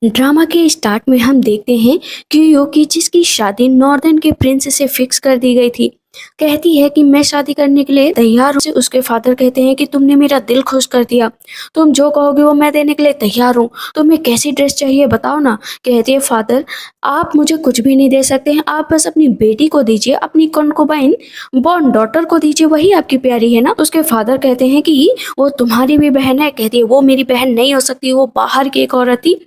Drama के start में हम देखते हैं कि यूकी जिसकी शादी नॉर्दर्न के प्रिंस से फिक्स कर दी गई थी, कहती है कि मैं शादी करने के लिए तैयार हूँ। उसके फादर कहते हैं कि तुमने मेरा दिल खुश कर दिया, तुम जो कहोगे वो मैं देने के लिए तैयार हूँ, तुम्हें कैसी ड्रेस चाहिए बताओ ना। कहती है फादर, आप मुझे कुछ भी नहीं दे सकते हैं, आप बस अपनी बेटी को दीजिए, अपनी कॉन्कुबाइन बॉर्न डॉटर को दीजिए, वही आपकी प्यारी है ना। उसके फादर कहते हैं कि वो तुम्हारी भी बहन है। कहती है वो मेरी बहन नहीं हो सकती, वो बाहर की एक औरत थी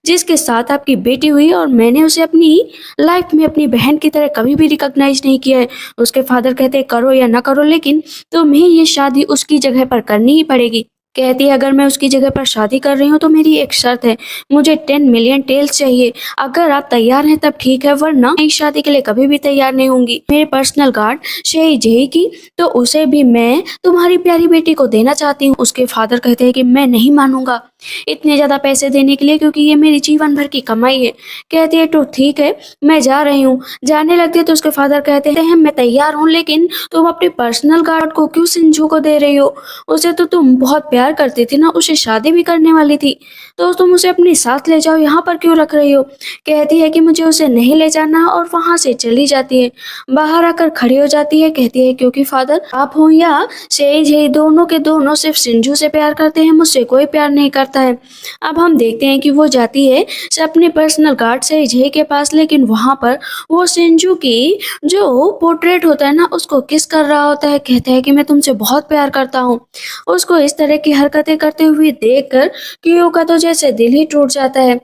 जिसके साथ आपकी बेटी हुई और मैंने उसे अपनी लाइफ में अपनी बहन की तरह कभी भी रिकॉग्नाइज नहीं किया है। उसके फादर कहते हैं करो या ना करो, लेकिन तुम्हें ये शादी उसकी जगह पर करनी ही पड़ेगी। कहती है अगर मैं उसकी जगह पर शादी कर रही हूँ तो मेरी एक शर्त है, मुझे 10 मिलियन टेल्स चाहिए। अगर आप तैयार हैं तब ठीक है, वरना मैं इस शादी के लिए कभी भी तैयार नहीं होंगी। मेरे पर्सनल गार्ड शेई जेई की, तो उसे भी मैं तुम्हारी प्यारी बेटी को देना चाहती हूँ। उसके फादर कहते हैं कि मैं नहीं मानूंगा इतने ज्यादा पैसे देने के लिए, क्योंकि ये मेरी जीवन भर की कमाई है। कहती है तो ठीक है, मैं जा रही हूँ। जाने लगती है तो उसके फादर कहते हैं मैं तैयार हूँ, लेकिन तुम अपने पर्सनल गार्ड को क्यों सिंजू को दे रही हो? उसे तो तुम बहुत प्यार करती थी ना, उसे शादी भी करने वाली थी, तो तुम उसे अपने साथ ले जाओ, यहाँ पर क्यों रख रही हो? कहती है कि मुझे उसे नहीं ले जाना और वहां से चली जाती है। बाहर आकर खड़ी हो जाती है, कहती है क्योंकि फादर आप हो या सेज है, दोनों के दोनों सिर्फ सिंजू से प्यार करते हैं, मुझसे कोई प्यार नहीं करता है। अब हम देखते हैं कि वो जाती है अपने पर्सनल गार्ड से जय के पास, लेकिन वहां पर वो सिंजू की जो पोर्ट्रेट होता है ना उसको किस कर रहा होता है। कहता है कि मैं तुमसे बहुत प्यार करता हूँ। उसको इस तरह की हरकतें करते हुए देखकर कियो का तो जैसे दिल ही टूट जाता है।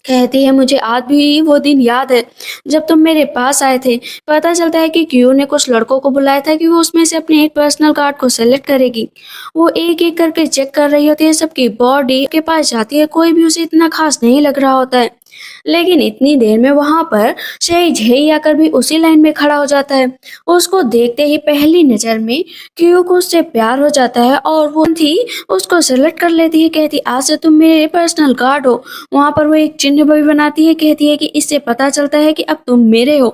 कहती है मुझे आज भी वो दिन याद है जब तुम मेरे पास आए थे। पता चलता है कि क्यू ने कुछ लड़कों को बुलाया था कि वो उसमें से अपने एक पर्सनल गार्ड को सेलेक्ट करेगी। वो एक एक करके चेक कर रही होती है, सबकी बॉडी के पास जाती है, कोई भी उसे इतना खास नहीं लग रहा होता है। लेकिन इतनी देर में वहां पर शेई झेई आकर भी उसी लाइन में खड़ा हो जाता है। उसको देखते ही पहली नजर में क्यू को उससे प्यार हो जाता है और वो थी उसको सेलेक्ट कर लेती है। कहती आज से तुम मेरे पर्सनल गार्ड हो। वहां पर वो एक चिन्ह भी बनाती है, कहती है कि इससे पता चलता है कि अब तुम मेरे हो।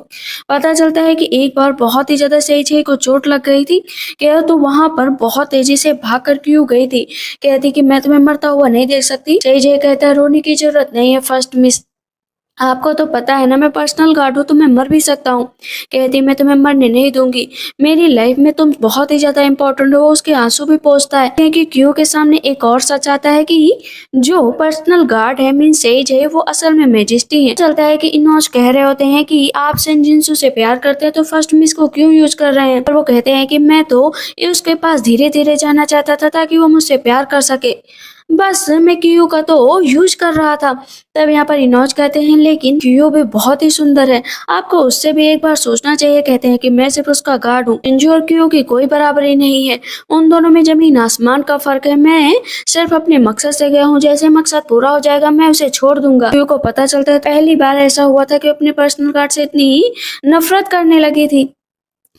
पता चलता है कि एक बार बहुत ही ज्यादा शेई झेई को चोट लग गई थी, क्या तो वहां पर बहुत तेजी से भाग कर क्यों गई थी। कहती कि मैं तुम्हें मरता हुआ नहीं देख सकती। शेई झेई कहता है रोने की जरूरत नहीं है फर्स्ट मिस, आपको तो पता है ना मैं पर्सनल गार्ड हूँ तो मैं मर भी सकता हूँ। कहती मैं तुम्हें मरने नहीं दूंगी, मेरी लाइफ में तुम बहुत ही ज्यादा इंपॉर्टेंट हो। उसके आंसू भी पोंछता है कि क्यू के सामने एक और सच आता है कि जो पर्सनल गार्ड है मीन सेज है वो असल में मैजेस्टी है। चलता है कि इनोज कह रहे होते हैं कि आप सेंजिंसू से प्यार करते हैं तो फर्स्ट मिस को क्यों यूज कर रहे हैं। पर वो कहते हैं कि मैं तो उसके पास धीरे धीरे जाना चाहता था ताकि वो मुझसे प्यार कर सके, बस मैं क्यू का तो यूज कर रहा था। तब यहाँ पर इनोज कहते हैं लेकिन क्यू भी बहुत ही सुंदर है, आपको उससे भी एक बार सोचना चाहिए। कहते हैं कि मैं सिर्फ उसका गार्ड हूँ, इंजू और क्यू की कोई बराबरी नहीं है, उन दोनों में जमीन आसमान का फर्क है। मैं सिर्फ अपने मकसद से गया हूँ, जैसे मकसद पूरा हो जाएगा मैं उसे छोड़ दूंगा। क्यू को पता चलता है पहली बार ऐसा हुआ था कि अपने पर्सनल गार्ड से इतनी नफरत करने लगी थी।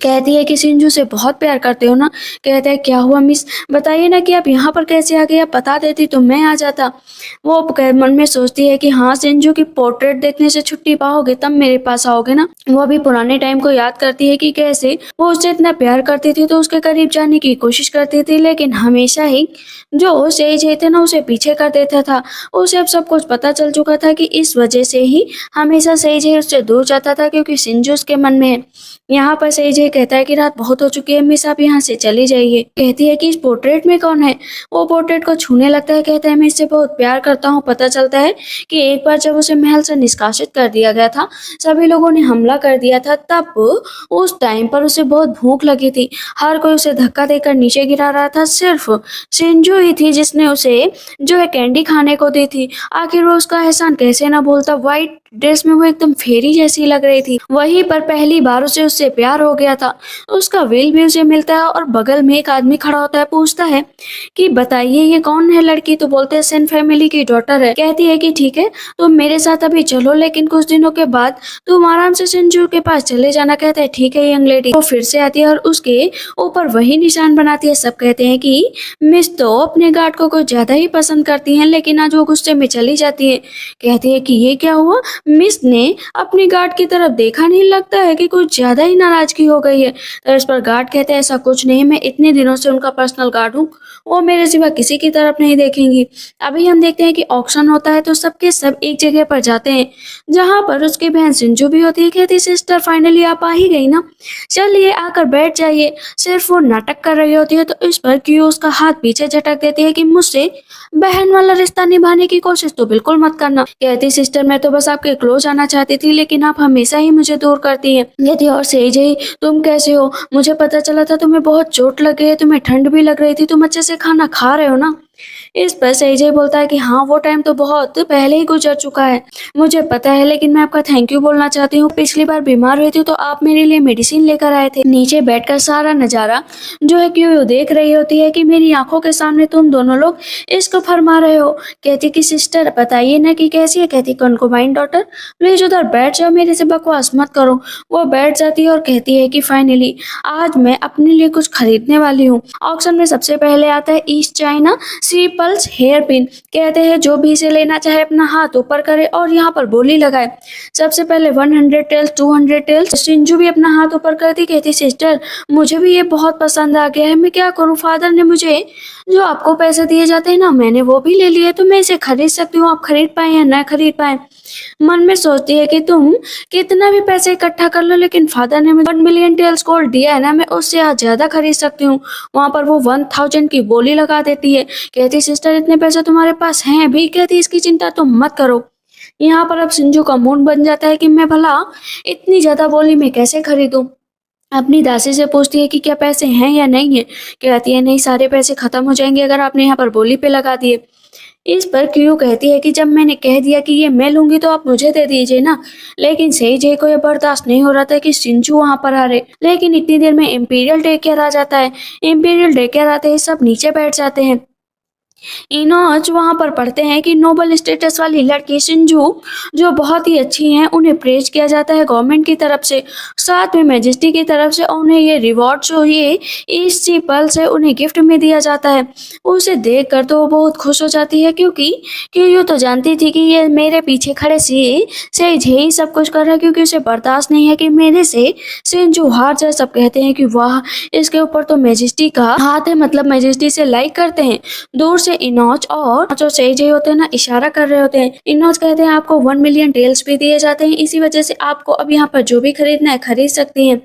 कहती है कि सिंजू से बहुत प्यार करते हो ना। कहता है क्या हुआ मिस, बताइए ना कि आप यहाँ पर कैसे आ गए, आप बता देती तो मैं आ जाता। वो मन में सोचती है कि हाँ सिंजू की पोर्ट्रेट देखने से छुट्टी पाओगे तब मेरे पास आओगे ना। वो अभी पुराने टाइम को याद करती है कि कैसे वो उससे इतना प्यार करती थी तो उसके करीब जाने की कोशिश करती थी, लेकिन हमेशा ही जो सेज थे ना उसे पीछे कर देता था। उसे अब सब कुछ पता चल चुका था कि इस वजह से ही हमेशा सेज उससे दूर जाता था, क्योंकि सिंजू उसके मन में है। यहाँ पर सेज कहता है कि रात बहुत हो चुकी है मिस, आप यहाँ से चली जाइए। कहती है कि इस पोर्ट्रेट में कौन है। वो पोर्ट्रेट को छूने लगता है, कहता है मैं इससे बहुत प्यार करता हूँ। पता चलता है कि एक बार जब उसे महल से निष्कासित कर दिया गया था, सभी लोगों ने हमला कर दिया था, तब उस टाइम पर उसे बहुत भूख लगी थी, हर कोई उसे धक्का देकर नीचे गिरा रहा था, सिर्फ सिंजू ही थी जिसने उसे जो है कैंडी खाने को दी थी। आखिर वो उसका एहसान कैसे ना भूलता। व्हाइट ड्रेस में वो एकदम फेरी जैसी लग रही थी। वहीं पर पहली बार उसे उससे प्यार हो गया था। उसका विल भी उसे मिलता है और बगल में एक आदमी खड़ा होता है, पूछता है कि बताइए ये कौन है लड़की। तो बोलते हैं सेन फैमिली की डॉटर है। कहती है कि ठीक है तुम मेरे साथ अभी चलो, लेकिन कुछ दिनों के बाद तुम आराम से सिंजू के पास चले जाना। कहता है ठीक है यंग लेडी। वो फिर से आती है और उसके ऊपर वही निशान बनाती है। सब कहते हैं कि मिस तो अपने गार्ड को कुछ ज्यादा ही पसंद करती हैं, लेकिन आज वो गुस्से में चली जाती है। कहती है कि ये क्या हुआ, मिस ने अपनी गार्ड की तरफ देखा नहीं, लगता है कि कुछ ज्यादा ही नाराजगी हो गई है। तो इस पर गार्ड कहते हैं ऐसा कुछ नहीं, मैं इतने दिनों से उनका पर्सनल गार्ड हूँ, वो मेरे सिवा किसी की तरफ नहीं देखेंगी। अभी हम देखते हैं कि ऑक्शन होता है तो सबके सब एक जगह पर जाते हैं जहाँ पर उसकी बहन सिंजू भी होती है। कहती सिस्टर फाइनली आप आ ही गई ना, चलिए आकर बैठ जाइए। सिर्फ वो नाटक कर रही होती है तो इस पर क्यों उसका हाथ पीछे झटक देती है कि मुझसे बहन वाला रिश्ता निभाने की कोशिश तो बिल्कुल मत करना। कहती सिस्टर मैं तो बस आपके क्लोज आना चाहती थी लेकिन आप हमेशा ही मुझे दूर करती हैं। कहती और सेजई तुम कैसे हो, मुझे पता चला था तुम्हें बहुत चोट लग गई है, तुम्हें ठंड भी लग रही थी, तुम अच्छे से खाना खा रहे हो ना। इस पर सेजई बोलता है कि हाँ वो टाइम तो बहुत पहले ही गुजर चुका है, मुझे पता है, लेकिन मैं आपका थैंक यू बोलना चाहती हूँ। पिछली बार बीमार हुई थी तो आप मेरे लिए मेडिसिन लेकर आए थे। नीचे बैठकर सारा नजारा जो है क्यों देख रही होती है कि मेरी आंखों के सामने तुम दोनों लोग इसको फरमा रहे हो। कहती कि सिस्टर बताइए ना कि कैसी है। कहती कंकुबाइन डॉटर प्लीज उधर बैठ जाओ, मेरे से बकवास मत करो। वो बैठ जाती है और कहती है कि फाइनली आज मैं अपने लिए कुछ खरीदने वाली हूँ। ऑक्शन में सबसे पहले आता है ईस्ट चाइना सी पल्स हेयर पिन। कहते हैं जो भी इसे लेना चाहे अपना हाथ ऊपर करे और यहाँ पर बोली लगाए। सबसे पहले 100 टेल्स 200 टेल्स। सिंजू भी अपना हाथ ऊपर करती, कहती सिस्टर मुझे भी ये बहुत पसंद आ गया है, मैं क्या करूँ, फादर ने मुझे जो आपको पैसे दिए जाते हैं ना मैंने वो भी ले लिए, तो मैं इसे खरीद सकती हूँ, आप खरीद पाए या न खरीद पाए। मन में सोचती है कि तुम कितना भी पैसे इकट्ठा कर लो लेकिन फादर ने मुझे 1 मिलियन टेल्स गोल्ड दिया है ना, मैं उससे आज ज्यादा खरीद सकती हूँ। वहां पर वो 1000 की बोली लगा देती है। कहती सिस्टर इतने पैसे तुम्हारे पास हैं भी। कहती इसकी चिंता तुम मत करो। यहाँ पर अब सिंजू का मूड बन जाता है कि मैं भला इतनी ज्यादा बोली मैं कैसे खरीदूं। अपनी दासी से पूछती है कि क्या पैसे हैं या नहीं है। कहती है नहीं, सारे पैसे खत्म हो जाएंगे अगर आपने यहाँ पर बोली पे लगा दिए। इस पर क्यू कहती है कि जब मैंने कह दिया कि ये मैं लूंगी तो आप मुझे दे दीजिए ना। लेकिन सही जय को ये बर्दाश्त नहीं हो रहा था कि सिंचू वहां पर आ रहे। लेकिन इतनी देर में इम्पीरियल डे केयर आ जाता है। इम्पीरियल डे केयर आते ही सब नीचे बैठ जाते हैं। इनोज वहां पर पढ़ते हैं कि नोबल स्टेटस वाली लड़की सिंजू जो बहुत ही अच्छी हैं उन्हें प्रेज किया जाता है गवर्नमेंट की तरफ से, साथ में मैजेस्टी की तरफ से उन्हें ये रिवॉर्ड जो ये ईस्ट सी पल से उन्हें गिफ्ट में दिया जाता है। उसे देख कर तो वो बहुत खुश हो जाती है क्योंकि यूं तो जानती थी कि ये मेरे पीछे खड़े से ही सब कुछ कर रहा है, क्योंकि उसे बर्दाश्त नहीं है कि मेरे से सिंजू हार जाए। सब कहते हैं कि वाह इसके ऊपर तो मैजेस्टी का हाथ है, मतलब मैजेस्टी से लाइक करते हैं। दूर से इनोज और जो सेजई होते हैं ना इशारा कर रहे होते हैं। इनोज कहते हैं आपको 1 मिलियन टेल्स भी दिए जाते हैं, इसी वजह से आपको अब यहाँ पर जो भी खरीदना है खरीद सकती हैं।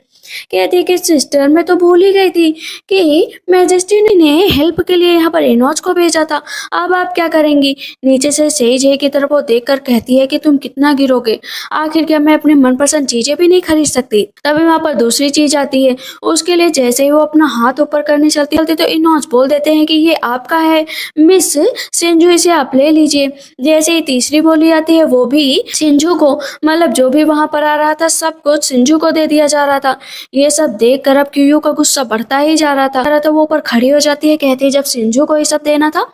कहती है कि सिस्टर मैं तो भूल ही गई थी कि मैजेस्टी ने हेल्प के लिए यहाँ पर इनोज को भेजा था, अब आप क्या करेंगी। नीचे से सेजई की तरफ वो देखकर कहती है कि तुम कितना गिरोगे, आखिर क्या मैं अपने मनपसंद चीजें भी नहीं खरीद सकती। तभी वहाँ पर दूसरी चीज आती है। उसके लिए जैसे ही वो अपना हाथ ऊपर करने चलती तो इनोज बोल देते हैं कि ये आपका है मिस सिंजू, इसे आप ले लीजिए। जैसे ही तीसरी बोली आती है वो भी सिंजू को, मतलब जो भी वहां पर आ रहा था सब कुछ सिंजू को दे दिया जा रहा था। ये सब देख कर अब क्यूयू का गुस्सा बढ़ता ही जा रहा था। तो वो ऊपर खड़ी हो जाती है, कहती है जब सिंजू को ये सब देना था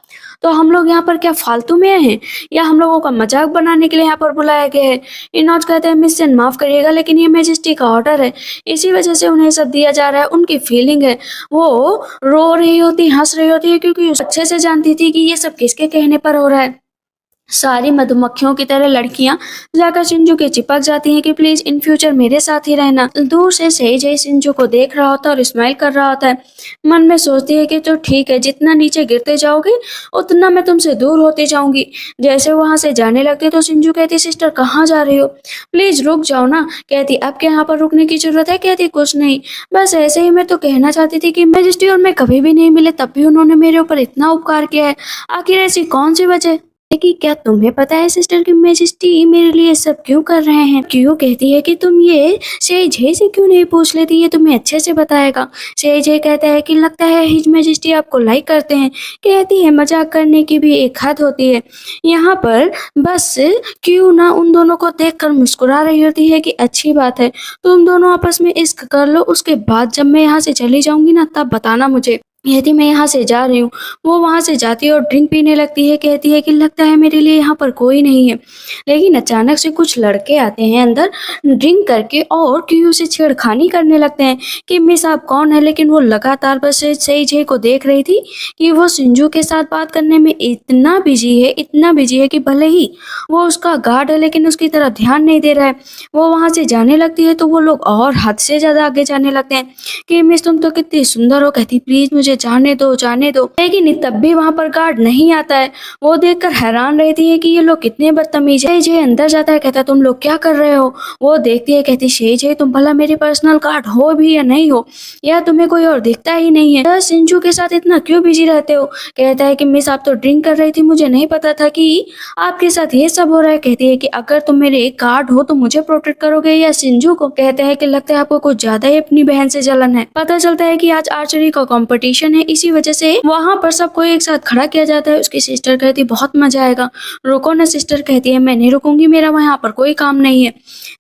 तो हम लोग यहाँ पर क्या फालतू में आए हैं या हम लोगों का मजाक बनाने के लिए यहाँ पर बुलाया गया है। इनोज कहते हैं मिस सेन माफ करिएगा लेकिन ये मैजेस्टी का ऑर्डर है, इसी वजह से उन्हें सब दिया जा रहा है, उनकी फीलिंग है। वो रो रही होती हंस रही होती है क्योंकि अच्छे से जानती थी कि ये सब किसके कहने पर हो रहा है। सारी मधुमक्खियों की तरह लड़कियां जाकर सिंजू के चिपक जाती हैं कि प्लीज इन फ्यूचर मेरे साथ ही रहना। दूर से सेजई सिंजू को देख रहा होता है और स्माइल कर रहा होता है। मन में सोचती है कि तो ठीक है, जितना नीचे गिरते जाओगे उतना मैं तुमसे दूर होती जाऊंगी। जैसे वहां से जाने लगते तो सिंजू कहती सिस्टर कहाँ जा रही हो, प्लीज रुक जाओ ना। कहती अब क्या यहाँ पर रुकने की जरूरत है। कहती कुछ नहीं, बस ऐसे ही मैं तो कहना चाहती थी कि मैजेस्टी और मैं कभी भी नहीं मिले तब भी उन्होंने मेरे ऊपर इतना उपकार किया है, आखिर ऐसी कौन सी वजह कि क्या तुम्हें पता है सिस्टर की मैजेस्टी मेरे लिए सब क्यों कर रहे हैं। क्यों कहती है कि तुम ये सेजई से क्यों नहीं पूछ लेती, ये तुम्हें अच्छे से बताएगा। सेजई कहता है कि लगता है हिज मैजेस्टी आपको लाइक करते हैं। कहती है मजाक करने की भी एक हद होती है। यहाँ पर बस क्यों ना उन दोनों को देखकर मुस्कुरा रही होती है कि अच्छी बात है, तुम दोनों आपस में इश्क कर लो, उसके बाद जब मैं यहाँ से चली जाऊंगी ना तब बताना मुझे। कहती मैं यहाँ से जा रही हूँ। वो वहाँ से जाती है और ड्रिंक पीने लगती है। कहती है कि लगता है मेरे लिए यहाँ पर कोई नहीं है। लेकिन अचानक से कुछ लड़के आते हैं अंदर ड्रिंक करके और क्यू से छेड़खानी करने लगते हैं कि मिस आप कौन है। लेकिन वो लगातार बस सेजई को देख रही थी कि वो सिंजू के साथ बात करने में इतना बिजी है कि भले ही वो उसका गार्ड है लेकिन उसकी तरफ ध्यान नहीं दे रहा है। वो वहाँ से जाने लगती है तो वो लोग और हद से ज्यादा आगे जाने लगते हैं कि मिस तुम तो कितनी सुंदर हो। कहती प्लीज मुझे मुझे जाने दो। लेकिन तब भी वहाँ पर गार्ड नहीं आता है। वो देखकर हैरान रहती है कि ये लोग कितने बदतमीज है। जय अंदर जाता है, कहता तुम लोग क्या कर रहे हो। वो देखती है, कहती जय तुम भला मेरे पर्सनल गार्ड हो भी या नहीं हो, या तुम्हें कोई और दिखता ही नहीं है, सिंजू के साथ इतना क्यों बिजी रहते हो। कहता है कि मिस आप तो ड्रिंक कर रही थी, मुझे नहीं पता था कि आपके साथ ये सब हो रहा है। कहती है कि अगर तुम मेरे एक गार्ड हो तो मुझे प्रोटेक्ट करोगे या सिंजू को। कहता है कि लगता है आपको कुछ ज्यादा ही अपनी बहन से जलन है। पता चलता है कि आज आर्चरी का कंपटीशन है, इसी वजह से वहाँ पर सबको एक साथ खड़ा किया जाता है। उसकी सिस्टर कहती है बहुत मजा आएगा। रुको ना सिस्टर। कहती है मैं नहीं रुकूंगी, मेरा वहाँ पर कोई काम नहीं है।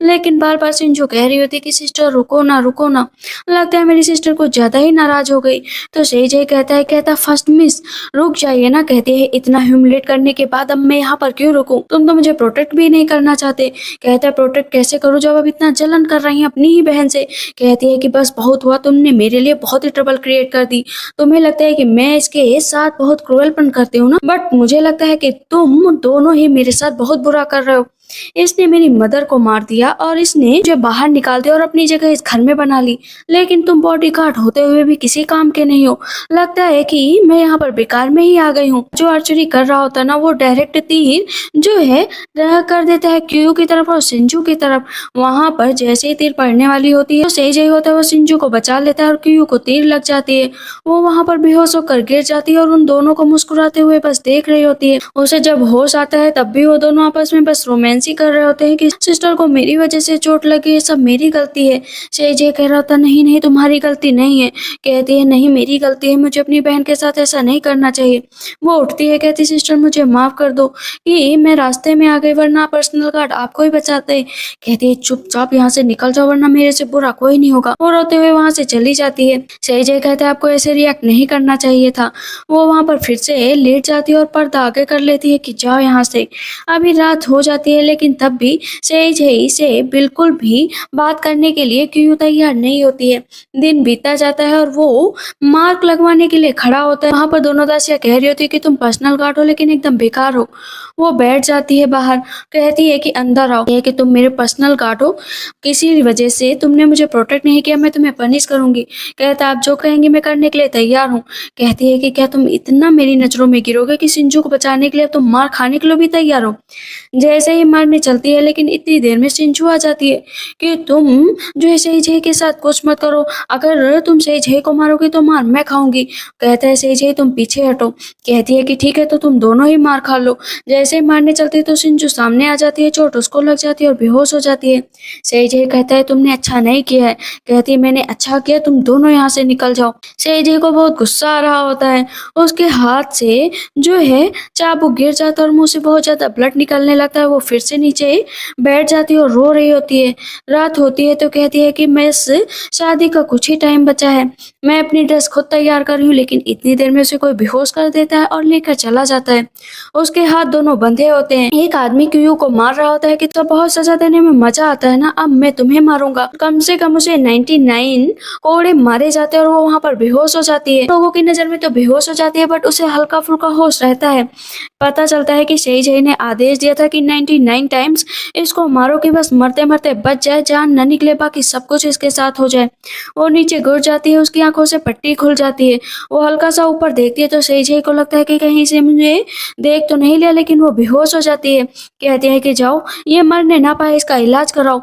लेकिन बार बार सिंजू कह रही होती कि सिस्टर रुको ना रुको ना। लगता है मेरी सिस्टर कुछ ज्यादा ही नाराज हो गई। तो जय कहता फर्स्ट मिस रुक जाइए ना। कहती है इतना ह्यूमिलेट करने के बाद अब मैं यहाँ पर क्यों रुकूं, तुम तो मुझे प्रोटेक्ट भी नहीं करना चाहते। कहता है प्रोटेक्ट कैसे करूँ जब अब इतना जलन कर रही हैं अपनी ही बहन से। कहती है कि बस बहुत हुआ, तुमने मेरे लिए बहुत ही ट्रबल क्रिएट कर दी। तुम्हें लगता है कि मैं इसके साथ बहुत क्रूरलपन करती हूँ ना, बट मुझे लगता है कि तुम दोनों ही मेरे साथ बहुत बुरा कर रहे हो। इसने मेरी मदर को मार दिया और इसने मुझे बाहर निकाल दिया और अपनी जगह इस घर में बना ली। लेकिन तुम बॉडीगार्ड होते हुए भी किसी काम के नहीं हो। लगता है कि मैं यहाँ पर बेकार में ही आ गई हूँ। जो आर्चरी कर रहा होता ना वो डायरेक्ट तीर जो है कर देता है क्यू की तरफ और सिंजू की तरफ। वहां पर जैसे ही तीर पड़ने वाली होती है तो सही होता है वो सिंजू को बचा लेता है और क्यू को तीर लग जाती है। वो वहां पर बेहोश होकर गिर जाती है और उन दोनों को मुस्कुराते हुए बस देख रही होती है। उसे जब होश आता है तब भी वो दोनों आपस में बस रोमांस ही कर रहे होते हैं कि सिस्टर को मेरी वजह से चोट लगी है, सब मेरी गलती है। जय कह रहा था नहीं नहीं तुम्हारी गलती नहीं है। कहती है नहीं मेरी गलती है, मुझे अपनी बहन के साथ ऐसा नहीं करना चाहिए। वो उठती है, कहती सिस्टर मुझे माफ कर दो कि मैं रास्ते में आ गई, वरना पर्सनल गार्ड आपको ही बचाते। कहती है चुपचाप यहाँ से निकल जाओ वरना मेरे से बुरा कोई नहीं होगा। वो रोते हुए वहां से चली जाती है। जय कहता है आपको ऐसे रिएक्ट नहीं करना चाहिए था। वो वहां पर फिर से लेट जाती है और पर्दा आगे कर लेती है कि जाओ यहाँ से। अभी रात हो जाती है लेकिन तब भी जय से बिल्कुल भी बात करने के लिए क्यों तैयार नहीं होती है। दिन बीतता जाता है और वो मार्क लगवाने के लिए खड़ा होता है। वहां पर दोनों दासियां कह रही होती है कि तुम पर्सनल गार्ड हो लेकिन एकदम बेकार हो। वो बैठ जाती है बाहर, कहती है कि अंदर आओ, कि तुम मेरे पर्सनल गार्ड हो, किसी वजह से तुमने मुझे प्रोटेक्ट नहीं किया, मैं तुम्हें पनिश करूंगी। कहता आप जो कहेंगे मैं करने के लिए तैयार हूँ। कहती है कि क्या तुम इतना मेरी नजरों में गिरोगे कि सिंजू को बचाने के लिए तुम मार खाने के लिए भी तैयार हो। जैसे ही मारने चलती है लेकिन इतनी देर में सिंजू आ जाती है कि तुम जो है जय के साथ कुछ मत करो, अगर तुम जय को मारोगे तो मार मैं खाऊंगी। कहता है जय तुम पीछे हटो। कहती है कि ठीक है तो तुम दोनों ही मार खा लो। जैसे ही मारने चलती है तो सिंजू सामने आ जाती है, चोट उसको लग जाती है और बेहोश हो जाती है। जय कहता है तुमने अच्छा नहीं किया है। कहती है मैंने अच्छा किया, तुम दोनों यहाँ से निकल जाओ। जय को बहुत गुस्सा आ रहा होता है, उसके हाथ से जो है चाबुक गिर जाता है और मुंह से बहुत ज्यादा ब्लड निकलने लगता है। वो फिर से नीचे बैठ जाती है और रो रही होती है। रात होती है तो कहती है कि मैं इस शादी का कुछ ही टाइम बचा है, मैं अपनी ड्रेस खुद तैयार कर रही हूँ। लेकिन इतनी देर में उसे कोई बेहोश कर देता है और लेकर चला जाता है। उसके हाथ दोनों बंधे होते हैं। एक आदमी क्यू को मार रहा होता है कि तो बहुत सजा देने में मजा आता है ना, अब मैं तुम्हें मारूंगा। कम से कम उसे 99 कोड़े मारे जाते हैं और वो वहां पर बेहोश हो जाती है। लोगों की नजर में तो बेहोश हो जाती है बट उसे हल्का फुल्का होश रहता है। पता चलता है कि जय ने आदेश दिया था कि 99 टाइम्स इसको मारो कि बस मरते मरते बच जाए, जान न निकले, बाकी सब कुछ इसके साथ हो जाए। वो नीचे गिर जाती है, उसकी आंखों से पट्टी खुल जाती है। वो हल्का सा ऊपर देखती है तो जय को लगता है कि कहीं से मुझे देख तो नहीं लिया, लेकिन वो बेहोश हो जाती है। कहती है कि जाओ ये मरने ना पाए, इसका इलाज कराओ।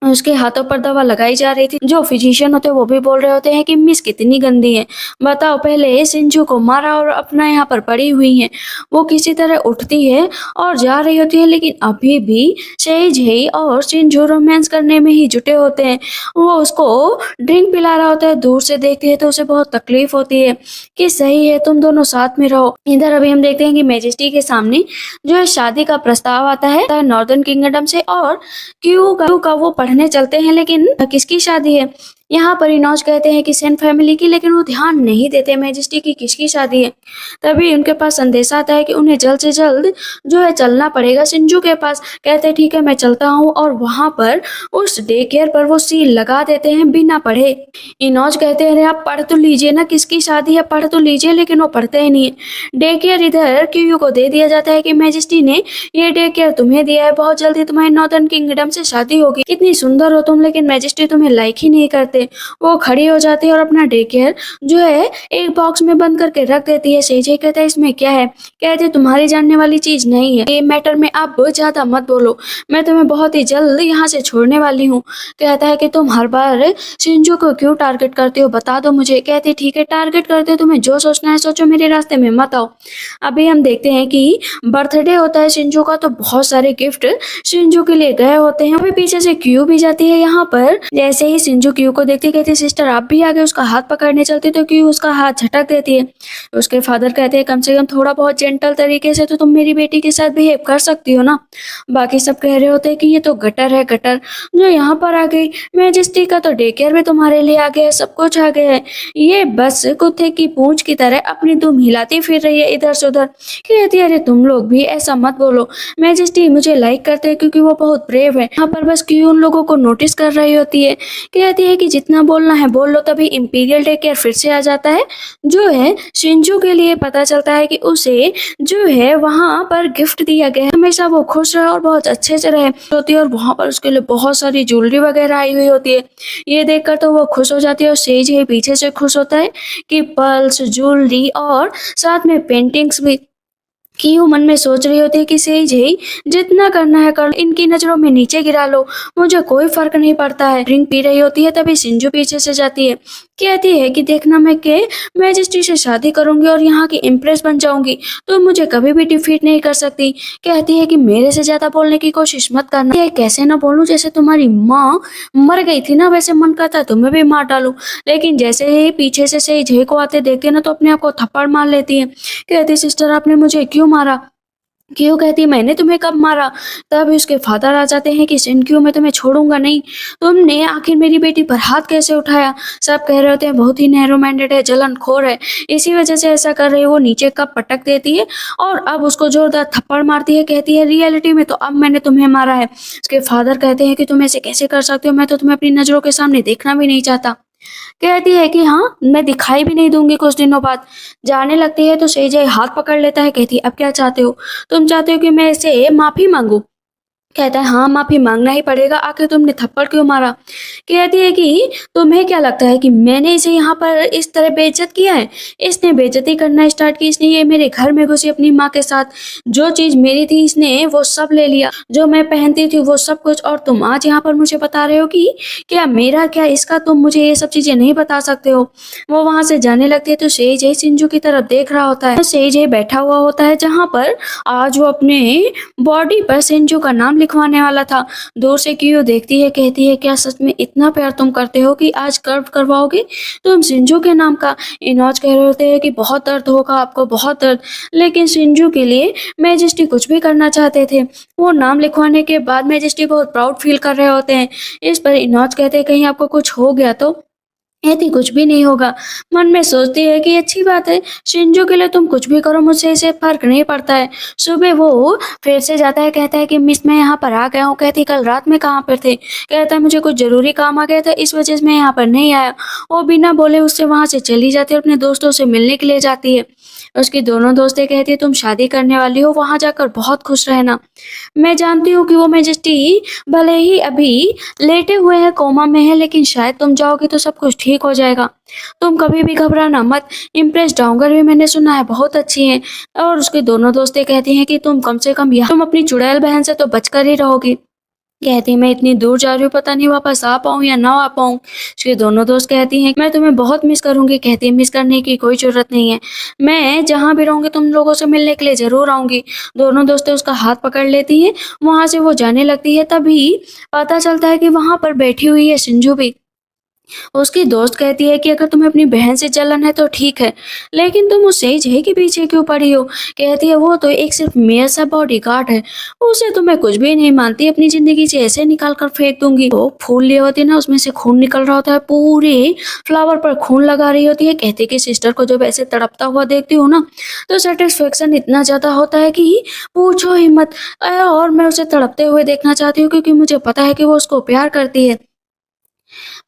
उसके हाथों पर दवा लगाई जा रही थी। जो फिजिशियन होते हैं वो भी बोल रहे होते हैं कि मिस कितनी गंदी है, बताओ पहले सिंजू को मारा और अपना यहाँ पर पड़ी हुई है। वो किसी तरह उठती है और जा रही होती है लेकिन अभी भी जय और सिंजू रोमांस करने में ही जुटे होते हैं। वो उसको ड्रिंक पिला रहा होता है, दूर से देखती है तो उसे बहुत तकलीफ होती है कि सही है तुम दोनों साथ में रहो। इधर अभी हम देखते हैं कि मैजेस्टी के सामने जो है शादी का प्रस्ताव आता है नॉर्दर्न किंगडम से, और क्यू का वो पढ़ने चलते हैं। लेकिन किसकी शादी है यहाँ पर इनोज कहते हैं कि सेन फैमिली की, लेकिन वो ध्यान नहीं देते मैजेस्टी की किसकी शादी है। तभी उनके पास संदेशा आता है कि उन्हें जल्द से जल्द जो है चलना पड़ेगा सिंजू के पास। कहते हैं ठीक है मैं चलता हूँ, और वहां पर उस डे केयर पर वो सील लगा देते हैं बिना पढ़े। इनोज कहते हैं अरे आप पढ़ तो लीजिए ना, किसकी शादी है पढ़ तो लीजिए, लेकिन वो पढ़ते ही नहीं है। डे केयर इधर क्यू को दे दिया जाता है कि मैजेस्टी ने ये डे केयर तुम्हें दिया है, बहुत जल्दी तुम्हारी नॉर्दर्न किंगडम से शादी होगी, कितनी सुंदर हो तुम, लेकिन मैजेस्टी तुम्हें लाइक ही नहीं करते। थे। वो खड़ी हो जाती है और अपना डे केयर जो है एक बॉक्स में बंद करके रख देती है। सेजे कहता है इसमें क्या है? कहते तुम्हारी जानने वाली चीज नहीं है, ये मैटर में आप बहुत ज्यादा मत बोलो, मैं तुम्हें बहुत ही जल्द यहाँ से छोड़ने वाली हूँ। कहता है कि तुम हर बार शिंजो को क्यों टारगेट करते हो, बता दो मुझे। कहती ठीक है, टारगेट करते हो, तुम्हें जो सोचना है सोचो, मेरे रास्ते में मत आओ। अभी हम देखते हैं कि बर्थडे होता है शिंजो का, तो बहुत सारे गिफ्ट शिंजो के लिए गए होते हैं। अभी पीछे से क्यू भी जाती है यहाँ पर। जैसे ही शिंजो क्यू को देखती कहती सिस्टर आप भी आगे, उसका हाथ पकड़ने चलती तो क्यू उसका हाथ झटक देती है। उसके फादर कहते हैं कम से कम थोड़ा बहुत जेंटल तरीके से तो तुम मेरी बेटी के साथ बिहेव कर सकती हो ना। बाकी सब कह रहे होते हैं कि ये तो गटर है गटर, जो यहाँ पर आ गई। मैजेस्टी का तो डे केयर भी तुम्हारे लिए आ गया है, सब कुछ आ गया है, ये बस कुत्ते की पूंछ की तरह अपनी दुम हिलाती फिर रही है इधर से उधर। कहती है अरे तुम लोग भी ऐसा मत बोलो, मैजेस्टी मुझे लाइक करते हैं क्योंकि वो बहुत ब्रेव है। यहाँ पर बस क्यों उन लोगों को नोटिस कर रही होती है। कहती है कि जितना बोलना है बोल लो। तभी इंपीरियल डे केयर फिर से आ जाता है, जो है शिंजू के लिए पता चलता है कि उसे जो है वहां पर गिफ्ट दिया गया है, हमेशा वो खुश रहे और बहुत अच्छे से रहे होती है। और वहां पर उसके लिए बहुत सारी ज्वेलरी वगैरह आई हुई होती है। ये देखकर तो वो खुश हो जाती है और सेज है पीछे से खुश होता है कि पर्ल्स, ज्वेलरी और साथ में पेंटिंग्स भी। कि वो मन में सोच रही होती है कि सेज है जितना करना है कर लो, इनकी नजरों में नीचे गिरा लो, मुझे कोई फर्क नहीं पड़ता है। ड्रिंक पी रही होती है तभी सिंजू पीछे से जाती है। कहती है कि देखना मैं के मैजेस्टी से शादी करूंगी और यहाँ की इम्प्रेस बन जाऊंगी, तो मुझे कभी भी डिफीट नहीं कर सकती। कहती है कि मेरे से ज्यादा बोलने की कोशिश मत करना। ये कैसे ना बोलूं, जैसे तुम्हारी माँ मर गई थी ना वैसे मन करता है तुम्हें भी मार डालूं। लेकिन जैसे ही पीछे से जय को आते देखती है ना तो अपने आप को थप्पड़ मार लेती है। कहती सिस्टर आपने मुझे क्यों मारा? क्यों? कहती मैंने तुम्हें कब मारा? तब उसके फादर आ जाते हैं कि सिंक्यू मैं तुम्हें छोड़ूंगा नहीं, तुमने आखिर मेरी बेटी पर हाथ कैसे उठाया? सब कह रहे होते हैं बहुत ही नैरो माइंडेड है, जलनखोर है, इसी वजह से ऐसा कर रही है। वो नीचे कप पटक देती है और अब उसको जोरदार थप्पड़ मारती है। कहती है रियलिटी में तो अब मैंने तुम्हें मारा है। उसके फादर कहते हैं कि तुम ऐसे कैसे कर सकते हो, मैं तो तुम्हें अपनी नजरों के सामने देखना भी नहीं चाहता। कहती है कि हाँ मैं दिखाई भी नहीं दूंगी कुछ दिनों बाद। जाने लगती है तो सेजय हाथ पकड़ लेता है। कहती है अब क्या चाहते हो? तुम चाहते हो कि मैं इससे माफी मांगू? कहता है हाँ माफी मांगना ही पड़ेगा, आखिर तुमने थप्पड़ क्यों मारा? कहती है कि तुम्हें क्या लगता है कि मैंने इसे यहाँ पर इस तरह बेइज्जत किया है? इसने बेइज्जती करना स्टार्ट की, इसने ये मेरे घर में घुसी अपनी माँ के साथ, जो चीज मेरी थी इसने वो सब ले लिया, जो मैं पहनती थी वो सब कुछ। और तुम आज यहाँ पर मुझे बता रहे हो कि क्या मेरा क्या इसका, तुम मुझे ये सब चीजें नहीं बता सकते हो। वो वहां से जाने लगती है तो सेजय सिंजू की तरफ देख रहा होता है। सेजय बैठा हुआ होता है जहाँ पर आज वो अपने बॉडी पर सिंजू का नाम लिखवाने वाला था। दूर से क्यों देखती है, कहती है क्या सच में इतना प्यार तुम करते हो कि आज कर्व करवाओगे तुम सिंजू के नाम का? इनोज कह रहे होते हैं कि बहुत दर्द होगा आपको, बहुत दर्द। लेकिन सिंजू के लिए मैजेस्टी कुछ भी करना चाहते थे। वो नाम लिखवाने के बाद मैजेस्टी बहुत प्राउड फील कर रहे होते हैं। इस पर इनोज कहते हैं कहीं आपको कुछ हो गया तो? कहती कुछ भी नहीं होगा। मन में सोचती है कि अच्छी बात है, शिंजू के लिए तुम कुछ भी करो मुझसे इसे फर्क नहीं पड़ता है। सुबह वो फिर से जाता है, कहता है कि मिस मैं यहाँ पर आ गया हूँ। कहती कल रात में कहाँ पर थे? कहता है मुझे कुछ जरूरी काम आ गया था इस वजह से मैं यहाँ पर नहीं आया। वो बिना बोले उससे वहां से चली जाती है, अपने दोस्तों से मिलने के लिए जाती है। उसकी दोनों दोस्तें कहती है तुम शादी करने वाली हो, वहां जाकर बहुत खुश रहना। मैं जानती हूँ कि वो मैजेस्टी भले ही अभी लेटे हुए हैं, कोमा में है, लेकिन शायद तुम जाओगे तो सब कुछ ठीक हो जाएगा। तुम कभी भी घबराना मत। इम्प्रेस डाउंगर भी मैंने सुना है बहुत अच्छी है। और उसके दोनों दोस्तें कहती हैं कि तुम कम से कम यहाँ तुम अपनी चुड़ैल बहन से तो बचकर ही रहोगी। कहती मैं इतनी दूर जा रही हूँ, पता नहीं वापस आ पाऊँ या ना आ पाऊँ। उसके दोनों दोस्त कहती हैं मैं तुम्हें बहुत मिस करूंगी। कहती है मिस करने की कोई जरूरत नहीं है, मैं जहाँ भी रहूंगी तुम लोगों से मिलने के लिए जरूर आऊंगी। दोनों दोस्तें उसका हाथ पकड़ लेती हैं, वहां से वो जाने लगती है। तभी पता चलता है कि वहां पर बैठी हुई है सिंजू भी। उसकी दोस्त कहती है कि अगर तुम्हें अपनी बहन से जलन है तो ठीक है, लेकिन तुम उस जय के पीछे क्यों पड़ी हो? कहती है वो तो एक सिर्फ मेयर सा बॉडी गार्ड है, उसे तो मैं कुछ भी नहीं मानती, अपनी जिंदगी से ऐसे निकाल कर फेंक दूंगी। वो फूल लिए होती है ना, उसमें से खून निकल रहा होता है, पूरे फ्लावर पर खून लगा रही होती है। कहती है कि सिस्टर को जब ऐसे तड़पता हुआ देखती हूँ ना तो सेटिस्फेक्शन इतना ज्यादा होता है कि पूछो ही मत। और मैं उसे तड़पते हुए देखना चाहती हूँ क्योंकि मुझे पता है कि वो उसको प्यार करती है।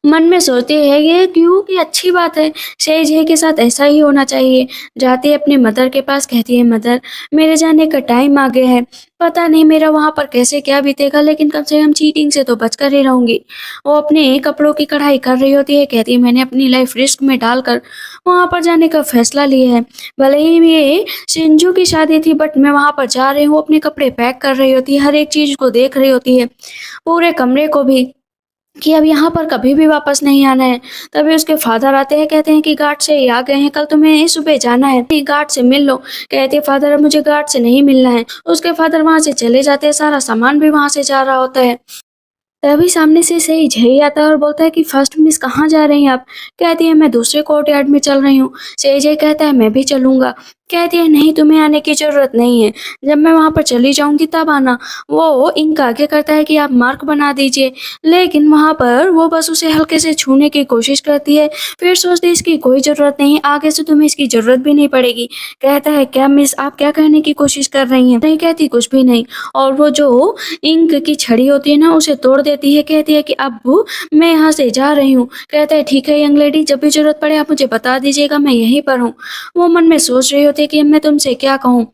मन में सोचती है ये क्यों कि अच्छी बात है, शेरशाह के साथ ऐसा ही होना चाहिए। जाती है अपनी मदर के पास, कहती है मदर मेरे जाने का टाइम आ गया है, पता नहीं मेरा वहाँ पर कैसे क्या बीतेगा, लेकिन कम से कम चीटिंग से तो बचकर ही रहूंगी। वो अपने कपड़ों की कढ़ाई कर रही होती है, कहती है मैंने अपनी लाइफ रिस्क में डालकर वहाँ पर जाने का फैसला लिया है। भले ही ये सिंजू की शादी थी बट मैं वहाँ पर जा रही हूँ। अपने कपड़े पैक कर रही होती है, हर एक चीज को देख रही होती है, पूरे कमरे को भी, कि अब यहाँ पर कभी भी वापस नहीं आना है। तभी उसके फादर आते हैं, कहते हैं कि गार्ड से ही आ गए हैं, कल तुम्हें सुबह जाना है, गार्ड से मिल लो। कहते हैं फादर अब मुझे गार्ड से नहीं मिलना है। उसके फादर वहां से चले जाते हैं, सारा सामान भी वहां से जा रहा होता है। तभी सामने से सही जही आता है और बोलता है कि फर्स्ट मिस कहाँ जा रही हैं आप? कहती है मैं दूसरे कोर्टयार्ड में चल रही हूँ। सही जय कहता है मैं भी चलूंगा। कहती है नहीं तुम्हें आने की जरूरत नहीं है, जब मैं वहां पर चली जाऊंगी तब आना। वो इंक आगे करता है कि आप मार्क बना दीजिए, लेकिन वहां पर वो बस उसे हल्के से छूने की कोशिश करती है। फिर सोचती है इसकी कोई जरूरत नहीं, आगे से तुम्हें इसकी जरूरत भी नहीं पड़ेगी। कहता है क्या मिस आप क्या कहने की कोशिश कर रही हैं? नहीं कहती कुछ भी नहीं, और वो जो इंक की छड़ी होती है ना उसे तोड़ देती है। कहती है कि अब मैं यहाँ से जा रही हूँ। कहता है ठीक है यंग लेडी, जब भी जरूरत पड़े आप मुझे बता दीजिएगा, मैं यहीं पर हूँ। वो मन में सोच रही होती है कि अब मैं तुमसे क्या कहूँ।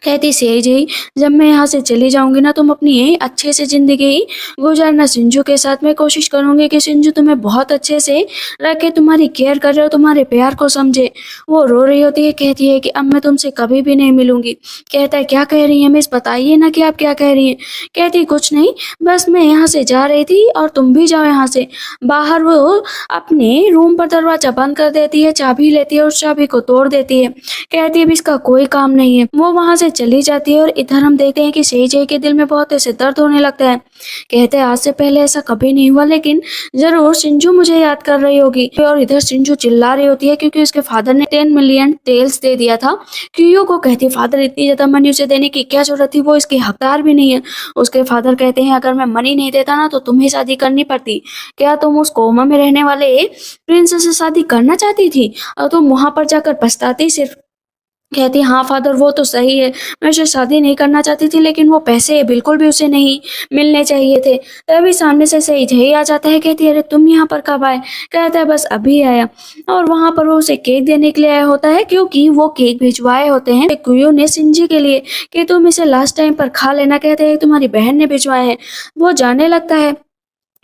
कहती सही जी जब मैं यहाँ से चली जाऊंगी ना तुम अपनी अच्छे से जिंदगी गुजारना सिंजू के साथ। मैं कोशिश करूंगी कि सिंजू तुम्हें बहुत अच्छे से रखे, तुम्हारी केयर करे और तुम्हारे प्यार को समझे। वो रो रही होती है, कहती है कि अब मैं तुमसे कभी भी नहीं मिलूंगी। कहता है क्या कह रही है मिस, बताइए ना कि आप क्या कह रही हैं। कहती कुछ नहीं, बस मैं यहाँ से जा रही थी और तुम भी जाओ यहाँ से बाहर। वो अपने रूम पर दरवाजा बंद कर देती है, चाबी लेती है और चाबी को तोड़ देती है। कहती है अब इसका कोई काम नहीं है। वो वहां से चली जाती है और इधर हम देखते हैं कि शेजय के दिल में बहुत ऐसे दर्द होने लगता है। कहते हैं आज से पहले ऐसा कभी नहीं हुआ, लेकिन जरूर सिंजू मुझे याद कर रही होगी। और इधर सिंजू चिल्ला रही होती है क्योंकि उसके फादर ने 10 मिलियन टेल्स दे दिया था। क्यूयो को कहती फादर इतनी ज्यादा मनी उसे देने की क्या जरूरत थी, वो इसकी हकदार भी नहीं है। उसके फादर कहते हैं अगर मैं मनी नहीं देता ना तो तुम्हें शादी करनी पड़ती। क्या तुम उस कोमा में रहने वाले प्रिंस से शादी करना चाहती थी और तुम वहां पर जाकर पछताती सिर्फ। कहती हाँ फादर वो तो सही है, मैं उससे शादी नहीं करना चाहती थी, लेकिन वो पैसे बिल्कुल भी उसे नहीं मिलने चाहिए थे। तभी सामने से सही जही आ जाता है, कहती है अरे तुम यहाँ पर कब आए? कहता है बस अभी आया। और वहां पर वो उसे केक देने के लिए आया होता है, क्योंकि वो केक भिजवाए होते हैं कुयो ने सिंजी के लिए कि तुम इसे लास्ट टाइम पर खा लेना। कहते हैं तुम्हारी बहन ने भिजवाए हैं। वो जाने लगता है।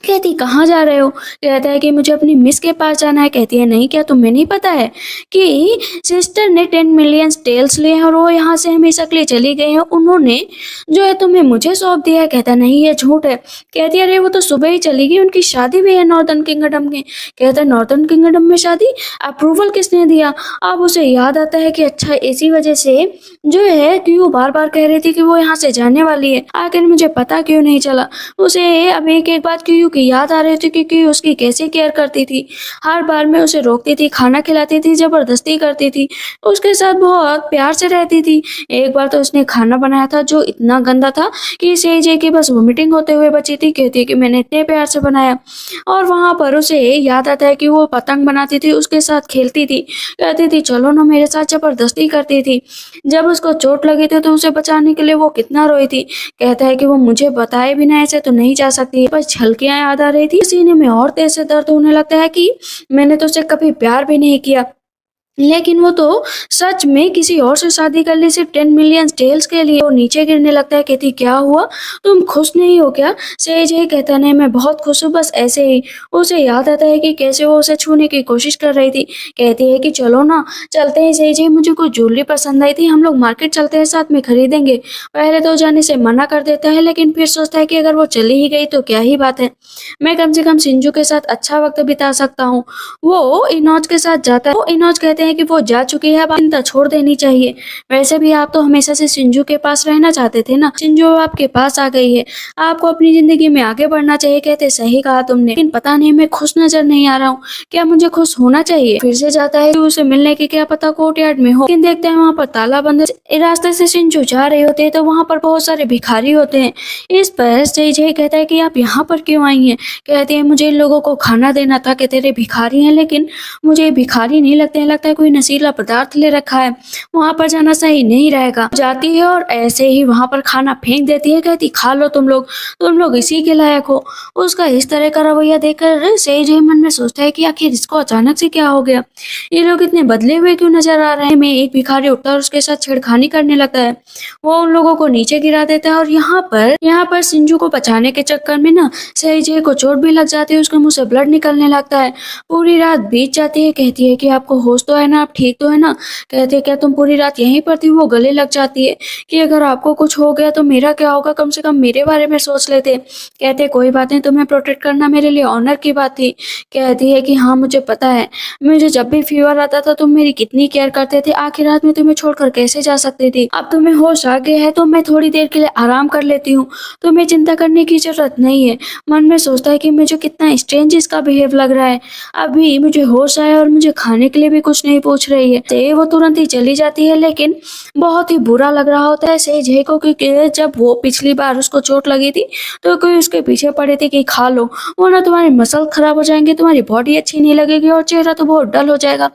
कहती कहाँ जा रहे हो? कहता है कि मुझे अपनी मिस के पास जाना है। कहती है नहीं क्या तुम्हें नहीं पता है कि सिस्टर ने 10 मिलियन टेल्स लिए हैं और वो यहाँ से हमेशा के लिए चली गई है, उन्होंने जो है तुम्हें मुझे सौंप दिया है। कहता नहीं ये झूठ है। कहती है अरे वो तो सुबह ही चली गई, उनकी शादी भी है नॉर्दर्न किंगडम में। कहता है नॉर्दर्न किंगडम में शादी? अप्रूवल किसने दिया? अब उसे याद आता है कि अच्छा इसी वजह से जो है कि वो बार बार कह रही थी कि वो यहाँ से जाने वाली है, आखिर मुझे पता क्यों नहीं चला। उसे अब एक एक बात की याद आ रही थी क्योंकि उसकी कैसे केयर करती थी। हर बार मैं उसे रोकती थी, खाना खिलाती थी, जबरदस्ती करती थी, उसके साथ बहुत प्यार से रहती थी। एक बार तो उसने खाना बनाया था जो इतना गंदा था कि सेजे की बस वोमिटिंग होते हुए बची थी। कहती कि मैंने इतने प्यार से बनाया। और वहां पर उसे याद आता है कि वो पतंग बनाती थी, उसके साथ खेलती थी, कहती थी चलो ना मेरे साथ, जबरदस्ती करती थी। जब उसको चोट लगी थी तो उसे बचाने के लिए वो कितना रोई थी। कहता है कि वो मुझे बताए बिना ऐसे तो नहीं जा सकती, बस झलकियां याद आ रही थी। सीने में और तेज से दर्द होने लगता है कि मैंने तो उसे कभी प्यार भी नहीं किया, लेकिन वो तो सच में किसी और से शादी कर ली सिर्फ 10 मिलियन टेल्स के लिए। वो नीचे गिरने लगता है। कहती क्या हुआ, तुम खुश नहीं हो क्या? सेज यही कहता नहीं मैं बहुत खुश हूँ, बस ऐसे ही। उसे याद आता है कि कैसे वो उसे छूने की कोशिश कर रही थी। कहती है कि चलो ना चलते हैं सेज, मुझे कुछ ज्वेलरी पसंद आई थी, हम लोग मार्केट चलते हैं, साथ में खरीदेंगे। पहले तो जाने से मना कर देता है, लेकिन फिर सोचता है कि अगर वो चली ही गई तो क्या ही बात है, मैं कम से कम सिंजू के साथ अच्छा वक्त बिता सकता हूँ। वो इनोज के साथ जाता है। वो इनोज कहते हैं कि वो जा चुकी है, अब चिंता छोड़ देनी चाहिए। वैसे भी आप तो हमेशा से सिंजू के पास रहना चाहते थे ना, सिंजू अब आपके पास आ गई है, आपको अपनी जिंदगी में आगे बढ़ना चाहिए। कहते सही कहा तुमने, लेकिन पता नहीं मैं खुश नजर नहीं आ रहा हूँ, क्या मुझे खुश होना चाहिए? फिर से जाता है उसे मिलने की, क्या पता कोर्टयार्ड में हो, लेकिन देखते हैं वहाँ पर ताला बंद है। रास्ते से सिंजू जा रहे होते हैं तो वहाँ पर बहुत सारे भिखारी होते हैं। इस पर जय कहता है कि आप यहाँ पर क्यों आई हैं? कहते हैं मुझे इन लोगों को खाना देना था कि तेरे भिखारी हैं, लेकिन मुझे भिखारी नहीं लगते हैं, लगता है है कोई नशीला पदार्थ ले रखा है, वहाँ पर जाना सही नहीं रहेगा। जाती है और ऐसे ही वहाँ पर खाना फेंक देती है, कहती खा लो तुम लोग इसी के लायक हो। उसका इस तरह का रवैया देखकर सेजय मन में सोचता है कि आखिर इसको अचानक से क्या हो गया, ये लोग इतने बदले हुए क्यों नजर आ रहे हैं। में एक भिखारी उठता है और उसके साथ छेड़खानी करने लगता है, वो उन लोगों को नीचे गिरा देता है और यहाँ पर सिंजू को बचाने के चक्कर में ना सेजय को चोट भी लग जाती है, उसके मुंह से ब्लड निकलने लगता है। पूरी रात बीत जाती है, कहती है कि आपको होश तो है ना, आप ठीक तो है ना। कहते हैं क्या तुम पूरी रात यहीं पर थी। वो गले लग जाती है कि अगर आपको कुछ हो गया तो मेरा क्या होगा, कम से कम मेरे बारे में सोच लेते। कहते कोई बात नहीं, तुम्हें प्रोटेक्ट करना मेरे लिए ऑनर की बात थी। कहती है कि हाँ मुझे पता है, मुझे जब भी फीवर आता था तुम मेरी कितनी केयर करते थे, आखिर रात में तुम्हें छोड़कर कैसे जा सकती थी। अब तुम्हें होश आ गया है तो मैं थोड़ी देर के लिए आराम कर लेती हूँ, तुम्हें चिंता करने की जरूरत नहीं है। मन में सोचता है कि मुझे कितना स्ट्रेंज इसका बिहेव लग रहा है, अभी मुझे होश आया और मुझे खाने के लिए भी कुछ नहीं पूछ रही है। तो वो तुरंत ही चली जाती है, लेकिन बहुत ही बुरा लग रहा होता है सेजय को, क्योंकि जब वो पिछली बार उसको चोट लगी थी तो कोई उसके पीछे पड़े थे कि खा लो, वरना तुम्हारे मसल खराब हो जाएंगे, तुम्हारी बॉडी अच्छी नहीं लगेगी और चेहरा तो बहुत डल हो जाएगा,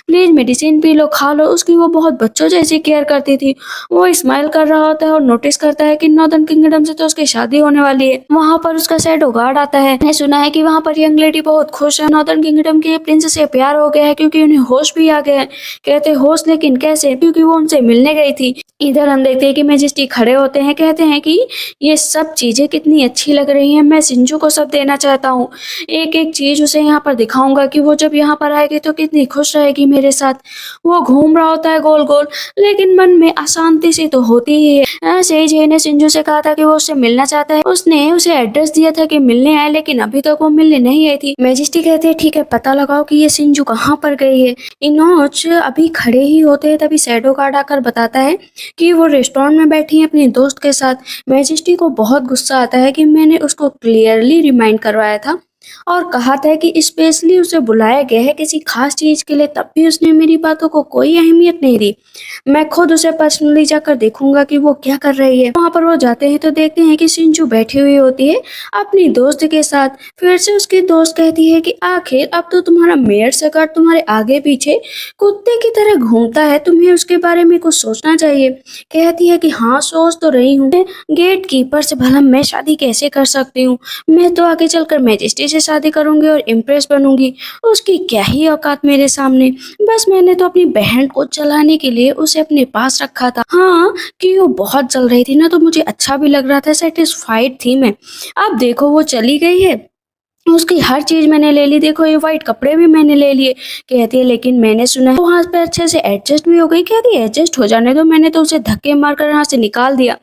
प्लीज मेडिसिन पी लो, खा लो। उसकी वो बहुत बच्चों जैसी केयर करती थी। वो स्माइल कर रहा होता है और नोटिस करता है कि नॉर्दर्न किंगडम से तो उसकी शादी होने वाली है। वहाँ पर उसका शैडो गार्ड आता है। मैंने सुना है कि वहाँ पर यंग लेडी बहुत खुश है, नॉर्दर्न किंगडम के प्रिंस से प्यार हो गया है क्योंकि उन्हें होश भी आ गया है। कहते होश, लेकिन कैसे, क्योंकि वो उनसे मिलने गई थी। इधर हम देखते हैं कि मैजेस्टी खड़े होते हैं, कहते हैं कि ये सब चीजें कितनी अच्छी लग रही हैं, मैं सिंजू को सब देना चाहता हूँ, एक एक चीज उसे यहाँ पर दिखाऊंगा कि वो जब यहाँ पर आएगी तो कितनी खुश रहेगी मेरे साथ। वो घूम रहा होता है गोल गोल, लेकिन मन में अशांति सी तो होती ही है। सेजय ने सिंजू से कहा था कि वो उससे मिलना चाहता है, उसने उसे एड्रेस दिया था कि मिलने आए, लेकिन अभी तक वो मिलने नहीं आई थी। मैजेस्टी कहते हैं ठीक है, पता लगाओ कि ये सिंजू कहाँ पर गई है। इनोच अभी खड़े ही होते हैं, तभी शैडो गार्ड आकर बताता है कि वो रेस्टोरेंट में बैठी है अपनी दोस्त के साथ। मैजेस्टी को बहुत गुस्सा आता है कि मैंने उसको क्लियरली रिमाइंड करवाया था और कहा था कि स्पेशली उसे बुलाया गया है किसी खास चीज के लिए, तब भी उसने मेरी बातों को कोई अहमियत नहीं दी। मैं खुद उसे पर्सनली जाकर देखूंगा कि वो क्या कर रही है। वहां पर वो जाते हैं तो देखते हैं कि सिंजू बैठी हुई होती है अपनी दोस्त के साथ। फिर से उसकी दोस्त कहती है कि आखिर अब तो तुम्हारा मेयर सकर तुम्हारे आगे पीछे कुत्ते की तरह घूमता है, तुम्हें उसके बारे में कुछ सोचना चाहिए। कहती है कि हाँ सोच तो रही हूँ, गेट कीपर से भला मैं शादी कैसे कर सकती हूँ, मैं तो आगे चलकर मैजेस्टी से शादी करूंगी और इम्प्रेस बनूंगी, उसकी क्या ही औकात मेरे सामने, बस मैंने तो अपनी बहन को चलाने के लिए उसे अपने पास रखा था। हाँ कि वो बहुत जल रही थी ना, तो मुझे अच्छा भी लग रहा था, सेटिस्फाइड थी मैं। अब देखो वो चली गई है, उसकी हर चीज मैंने ले ली, देखो ये व्हाइट कपड़े भी मैंने ले लिए। कहती है लेकिन मैंने सुना है वहां पे अच्छे से एडजस्ट भी हो गई। कहती है एडजस्ट हो जाने दो, मैंने तो उसे धक्के मारकर यहाँ से निकाल दिया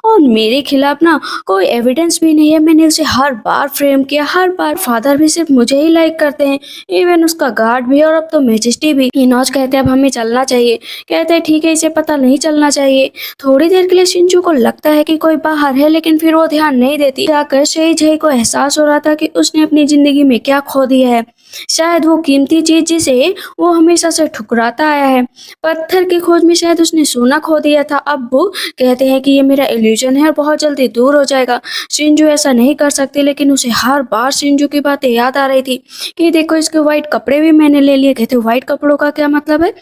और मेरे खिलाफ ना कोई एविडेंस भी नहीं है, मैंने उसे हर बार फ्रेम किया, हर बार फादर भी सिर्फ मुझे ही लाइक करते हैं, इवन उसका गार्ड भी और अब तो मैजेस्टी भी। इनोज कहते हैं अब हमें चलना चाहिए। कहते हैं ठीक है, इसे पता नहीं चलना चाहिए। थोड़ी देर के लिए सिंजू को लगता है कि कोई बाहर है, लेकिन फिर वो ध्यान नहीं देती। जाकर सेजय को एहसास हो रहा था कि उसने अपनी जिंदगी में क्या खो दिया है, शायद वो कीमती चीज जिसे वो हमेशा से ठुकराता आया है। पत्थर की खोज में शायद उसने सोना खो दिया था। अब वो कहते हैं कि ये मेरा इल्यूजन है और बहुत जल्दी दूर हो जाएगा। सिंजू ऐसा नहीं कर सकती, लेकिन उसे हर बार सिंजू की बातें याद आ रही थी कि देखो इसके व्हाइट कपड़े भी मैंने ले लिए। कहते व्हाइट कपड़ों का क्या मतलब है,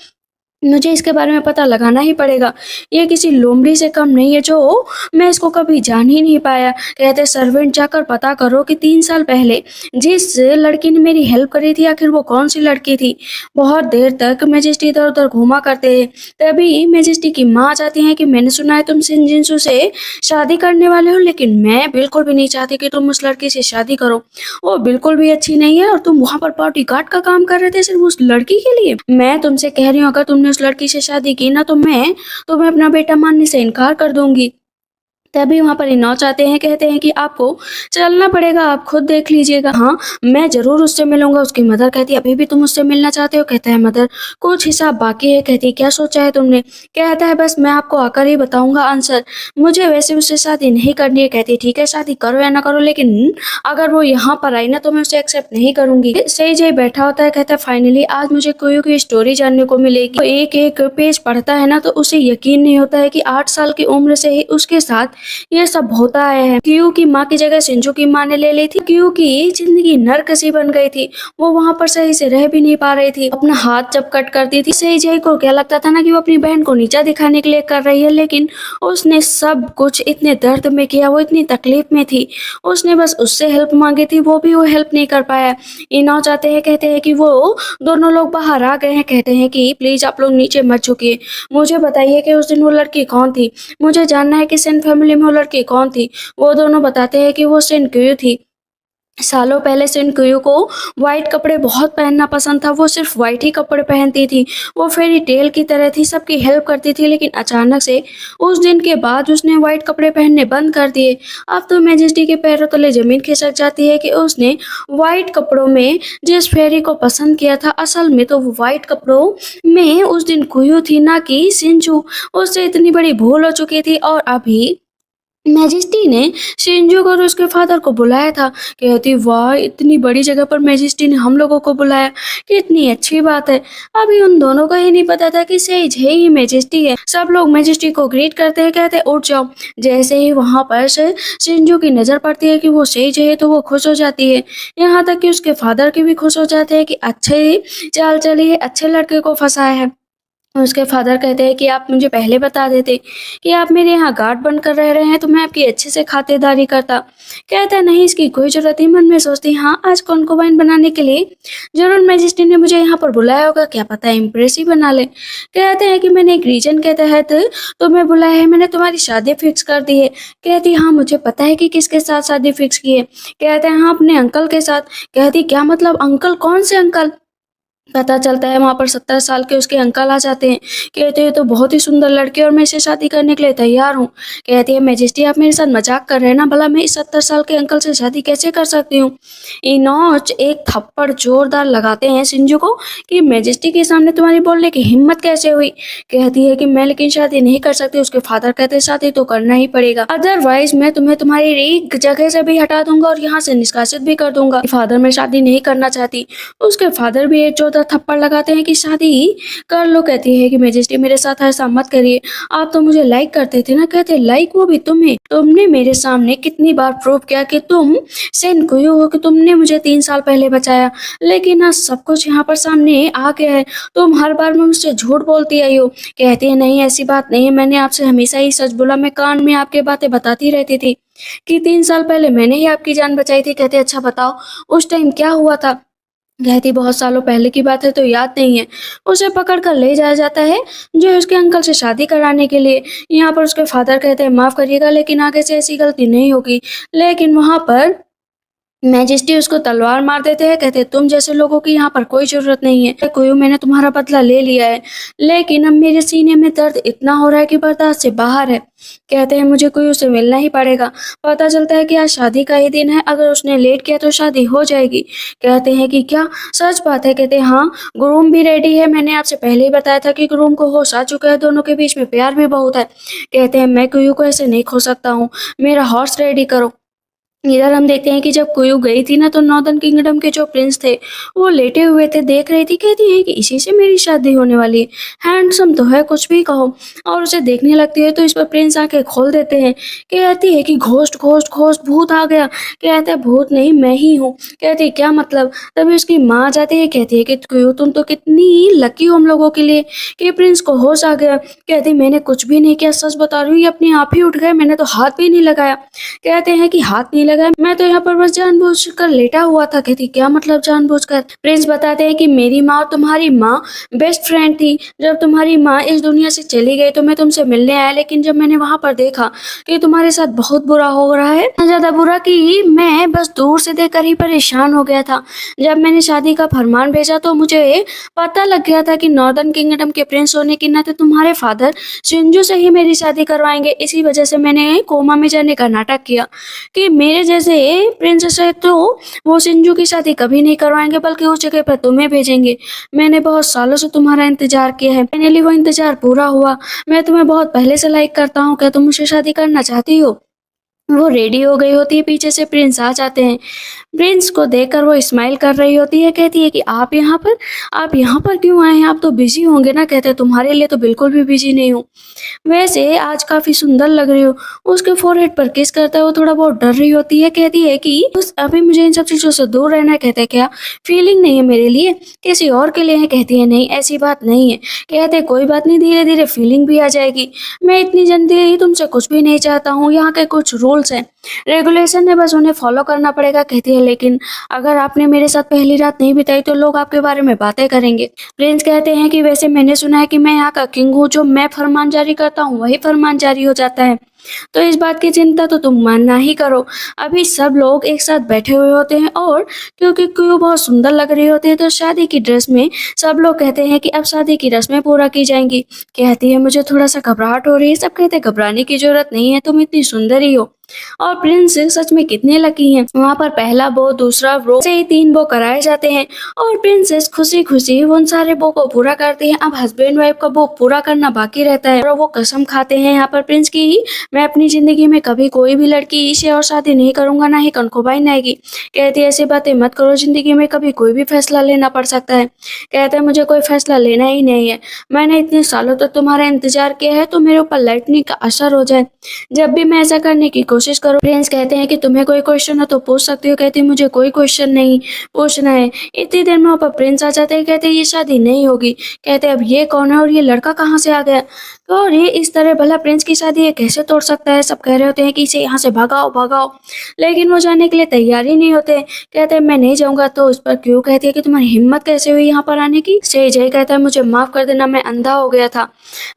मुझे इसके बारे में पता लगाना ही पड़ेगा, ये किसी लोमड़ी से कम नहीं है जो मैं इसको कभी जान ही नहीं पाया। कहते सर्वेंट जाकर पता करो कि 3 साल पहले जिस लड़की ने मेरी हेल्प करी थी आखिर वो कौन सी लड़की थी। बहुत देर तक मैजेस्टी इधर उधर घूमा करते हैं, तभी मैजेस्टी की माँ चाहती है कि मैंने सुना है तुम शिनजिंसू से शादी करने वाले हो, लेकिन मैं बिल्कुल भी नहीं चाहती कि तुम उस लड़की से शादी करो, वो बिल्कुल भी अच्छी नहीं है और तुम वहाँ पर बॉडीगार्ड का काम कर रहे थे सिर्फ उस लड़की के लिए। मैं तुमसे कह रही हूँ अगर तुमने उस लड़की से शादी की ना तो मैं तुम्हें अपना बेटा मानने से इनकार कर दूंगी। तभी वहाँ पर इनोच आते हैं, कहते हैं कि आपको चलना पड़ेगा, आप खुद देख लीजिएगा। हाँ मैं जरूर उससे मिलूंगा। उसकी मदर कहती है अभी भी तुम उससे मिलना चाहते हो। कहता है मदर कुछ हिसाब बाकी है। कहती है क्या सोचा है तुमने। कहता है बस मैं आपको आकर ही बताऊंगा आंसर, मुझे वैसे उससे शादी नहीं करनी है। कहती है ठीक है शादी करो या ना करो, लेकिन अगर वो यहाँ पर आई ना तो मैं उसे एक्सेप्ट नहीं करूंगी। सेजय बैठा होता है, कहता है फाइनली आज मुझे कोई की स्टोरी जानने को मिलेगी। एक एक पेज पढ़ता है ना तो उसे यकीन नहीं होता है कि 8 साल की उम्र से ही उसके साथ ये सब होता आया है। क्यू की माँ की जगह सिंजू की माँ ने ले ली थी। क्यू की जिंदगी नर्क सी बन गई थी, वो वहाँ पर सही से रह भी नहीं पा रही थी। अपना हाथ जब कट करती थी, सही जय को क्या लगता था ना कि वो अपनी बहन को नीचा दिखाने के लिए कर रही है, लेकिन उसने सब कुछ इतने दर्द में किया, वो इतनी तकलीफ में थी, उसने बस उससे हेल्प मांगी थी, वो भी वो हेल्प नहीं कर पाया। इनाओ चाहते हैं, कहते हैं कि वो दोनों लोग बाहर आ गए हैं, कहते हैं कि प्लीज आप लोग नीचे मत झुकिए, मुझे बताइए कि उस दिन वो लड़की कौन थी, मुझे जानना है कि सेन फैमिली में वो लड़की कौन थी। वो दोनों बताते हैं कि वो सेन क्यू थी। सालों पहले सेन क्यू को व्हाइट कपड़े बहुत पहनना पसंद था, वो सिर्फ व्हाइट ही कपड़े पहनती थी, वो फेरी टेल की तरह थी, सबकी हेल्प करती थी, लेकिन अचानक से उस दिन के बाद उसने व्हाइट कपड़े पहनने बंद कर दिए। अब तो मैजेस्टी के पैरों तले जमीन खिसक जाती है कि उसने व्हाइट कपड़ों में जिस फेरी को पसंद किया था, असल में तो वो व्हाइट कपड़ों में उस दिन क्यू थी, ना कि सिंचू। उससे इतनी बड़ी भूल हो चुकी थी, और अभी मैजेस्टी ने शिंजू और उसके फादर को बुलाया था। कहती वाह, इतनी बड़ी जगह पर मैजेस्टी ने हम लोगों को बुलाया, कितनी अच्छी बात है। अभी उन दोनों को ही नहीं पता था कि सेज है ही मैजेस्टी है। सब लोग मैजेस्टी को ग्रीट करते हैं, कहते उठ जाओ। जैसे ही वहां पर से शिंजू की नजर पड़ती है कि वो सेज है, तो वो खुश हो जाती है। यहाँ तक कि उसके फादर के भी खुश हो जाते हैं कि अच्छे चाल चलिए, अच्छे लड़के को फंसाया है। उसके फादर कहते हैं कि आप मुझे पहले बता देते कि आप मेरे यहाँ गार्ड बनकर रह रहे हैं, तो मैं आपकी अच्छे से खातिरदारी करता। कहता है नहीं, इसकी कोई जरूरत नहीं। मन में सोचती हाँ, आज कॉन्कोबाइन बनाने के लिए जरूर मैजिस्ट्रेट ने मुझे यहाँ पर बुलाया होगा, क्या पता इम्प्रेस ही बना ले। कहते हैं कि मैंने एक रीजन के तहत तुम्हें बुलाया है, मैंने तुम्हारी शादी फिक्स कर दी है। कहती हाँ, मुझे पता है कि किसके साथ शादी फिक्स की है। कहते हैं हाँ, अपने अंकल के साथ। कहती क्या मतलब अंकल, कौन से अंकल। पता चलता है वहां पर 70 साल के उसके अंकल आ जाते हैं। कहते हैं तो बहुत ही सुंदर लड़के और मैं इसे शादी करने के लिए तैयार हूँ। कहती है मैजेस्टी आप मेरे साथ मजाक कर रहे हैं ना, भला मैं इस 70 साल के अंकल से शादी कैसे कर सकती हूँ। इनोच एक थप्पड़ जोरदार लगाते हैं सिंजू को कि मैजेस्टी के सामने तुम्हारी बोलने की हिम्मत कैसे हुई। कहती है कि मैं लेकिन शादी नहीं कर सकती। उसके फादर कहते हैं शादी तो करना ही पड़ेगा, अदरवाइज मैं तुम्हें तुम्हारी जगह से भी हटा दूंगा और यहाँ से निष्कासित भी कर दूंगा। फादर मैं शादी नहीं करना चाहती। उसके फादर भी एक जोरदार थप्पड़ लगाते हैं कि शादी कर लो। कहती है कि मैजेस्टी मेरे साथ ऐसा मत करिए, आप तो मुझे लाइक करते थे ना। कहते लाइक, वो भी तुम्हें, तुमने मेरे सामने कितनी बार प्रूव किया कि तुम सेन कुयू हो, कि तुमने मुझे 3 साल पहले बचाया, लेकिन आज सब कुछ यहाँ पर सामने आ गया है। तुम हर बार में मुझसे झूठ बोलती आई हो। कहती है नहीं, ऐसी बात नहीं है, मैंने आपसे हमेशा ही सच बोला। मैं कान में आपके बातें बताती रहती थी कि 3 साल पहले मैंने ही आपकी जान बचाई थी। कहते अच्छा बताओ उस टाइम क्या हुआ था। कहती बहुत सालों पहले की बात है तो याद नहीं है। उसे पकड़ कर ले जाया जाता है जो उसके अंकल से शादी कराने के लिए। यहाँ पर उसके फादर कहते हैं माफ करिएगा, लेकिन आगे से ऐसी गलती नहीं होगी। लेकिन वहां पर मैजेस्टी उसको तलवार मार देते हैं। कहते हैं तुम जैसे लोगों की यहाँ पर कोई जरूरत नहीं है। कोई मैंने तुम्हारा बदला ले लिया है, लेकिन अब मेरे सीने में दर्द इतना हो रहा है कि बर्दाश्त से बाहर है। कहते हैं मुझे कोई उसे मिलना ही पड़ेगा। पता चलता है कि आज शादी का ही दिन है, अगर उसने लेट किया तो शादी हो जाएगी। कहते हैं कि क्या सच बात है। कहते हैं हाँ, ग्रूम भी रेडी है, मैंने आपसे पहले ही बताया था कि ग्रूम को होश आ चुका है, दोनों के बीच में प्यार भी बहुत है। कहते हैं मैं कुयू को ऐसे नहीं खो सकता हूँ, मेरा हॉर्स रेडी करो। इधर हम देखते हैं कि जब कुयू गई थी ना, तो नॉर्दर्न किंगडम के जो प्रिंस थे वो लेटे हुए थे, देख रही थी। कहती है कि इसी से मेरी शादी होने वाली है, हैंडसम तो है कुछ भी कहो। और उसे देखने लगती है तो इस पर प्रिंस आंखें खोल देते हैं। कहती है कि घोस्ट घोस्ट घोस्ट, भूत आ गया। कहते हैं भूत नहीं, मैं ही हूँ। कहती है क्या मतलब। तभी उसकी माँ आ जाती है, कहती है कि कुयू तुम तो कितनी लकी हो हम लोगों के लिए कि प्रिंस को होश आ गया। कहती मैंने कुछ भी नहीं किया, सच बता रही हूँ, ये अपने आप ही उठ गए, मैंने तो हाथ भी नहीं लगाया। कहते हैं कि हाथ नहीं लगा, मैं तो यहाँ पर बस जानबूझकर लेटा हुआ था। कहती क्या मतलब जानबूझकर। प्रिंस बताते हैं कि मेरी माँ और तुम्हारी माँ बेस्ट फ्रेंड थी। जब तुम्हारी माँ इस दुनिया से चली गई तो मैं तुमसे मिलने आया, लेकिन जब मैंने वहां पर देखा कि तुम्हारे साथ बहुत बुरा हो रहा है, इतना ज्यादा बुरा कि मैं बस दूर से देखकर ही परेशान हो गया था। जब मैंने शादी का फरमान भेजा तो मुझे पता लग गया था कि नॉर्दर्न किंगडम के प्रिंस होने के नाते तुम्हारे फादर सिंजू से ही मेरी शादी करवाएंगे। इसी वजह से मैंने कोमा में जाने का नाटक किया कि मेरे जैसे प्रिंसेस है तो वो सिंजू की शादी कभी नहीं करवाएंगे, बल्कि उस जगह पर तुम्हें भेजेंगे। मैंने बहुत सालों से तुम्हारा इंतजार किया है, फाइनली वो इंतजार पूरा हुआ। मैं तुम्हें बहुत पहले से लाइक करता हूँ, क्या तुम मुझसे शादी करना चाहती हो। वो रेडी हो गई होती है, पीछे से प्रिंस आ जाते हैं। प्रिंस को देखकर वो स्माइल कर रही होती है, कहती है कि आप यहाँ पर क्यों आए हैं? आप तो बिजी होंगे ना? कहते हैं तुम्हारे लिए तो बिल्कुल भी बिजी नहीं हूँ। वैसे आज काफी सुंदर लग रही हो। उसके फोरहेड पर किस करता है, वो थोड़ा बहुत डर रही होती है, कहती है कि बस अभी मुझे इन सब चीजों से दूर रहना है। कहते हैं क्या फीलिंग नहीं है मेरे लिए, किसी और के लिए है? कहती है नहीं ऐसी बात नहीं है। कहते हैं कोई बात नहीं, धीरे धीरे फीलिंग भी आ जाएगी। मैं इतनी जल्दी ही तुमसे कुछ भी नहीं चाहता हूँ, यहाँ के कुछ रूल्स हैं, रेगुलेशन है, बस उन्हें फॉलो करना पड़ेगा। कहती है लेकिन अगर आपने मेरे साथ पहली रात नहीं बिताई तो लोग आपके बारे में बातें करेंगे। प्रिंस कहते हैं कि वैसे मैंने सुना है कि मैं यहाँ का किंग हूँ, जो मैं फरमान जारी करता हूँ वही फरमान जारी हो जाता है, तो इस बात की चिंता तो तुम मानना ही करो। अभी सब लोग एक साथ बैठे हुए होते हैं और क्योंकि क्यों बहुत सुंदर लग रही होती है, तो शादी की ड्रेस में सब लोग कहते हैं कि अब शादी की रस्में पूरा की जाएंगी। कहती है मुझे थोड़ा सा घबराहट हो रही है। सब कहते हैं घबराने की जरूरत नहीं है, तुम इतनी सुंदर ही हो। और प्रिंस सच में कितने लकी हैं। वहाँ पर पहला बो, दूसरा बो, से ही 3 बो कराए जाते हैं और प्रिंसेस खुशी खुशी उन सारे बो को पूरा करती है। अब हस्बैंड वाइफ का बो पूरा करना बाकी रहता है और वो कसम खाते हैं यहाँ पर प्रिंस की, मैं अपनी जिंदगी में कभी कोई भी लड़की से और शादी नहीं करूंगा, ना ही कंकुबाइन आएगी। कहती है ऐसी बातें मत करो, जिंदगी में कभी कोई भी फैसला लेना पड़ सकता है। कहता है मुझे कोई फैसला लेना ही नहीं है, मैंने इतने सालों तक तुम्हारा इंतजार किया है, तो मेरे ऊपर लाइटनिंग का असर हो जाए जब भी मैं ऐसा करने की कोशिश करूं। प्रिंस कहते हैं कि तुम्हें कोई क्वेश्चन हो तो पूछ सकती हो। कहती है मुझे कोई क्वेश्चन नहीं पूछना है। इतनी देर में वहाँ पर प्रिंस आ जाते हैं। कहते हैं ये शादी नहीं होगी। कहते हैं अब ये कौन है और ये लड़का कहाँ से आ गया, और ये इस तरह भला प्रिंस की शादी ये कैसे तोड़ सकता है। सब कह रहे होते हैं कि इसे यहाँ से भगाओ भगाओ, लेकिन वो जाने के लिए तैयार ही नहीं होते। कहते हैं मैं नहीं जाऊंगा। तो उस पर क्यों कहती है कि तुम्हारी हिम्मत कैसे हुई यहाँ पर आने की। से जय कहता है मुझे माफ कर देना, मैं अंधा हो गया था,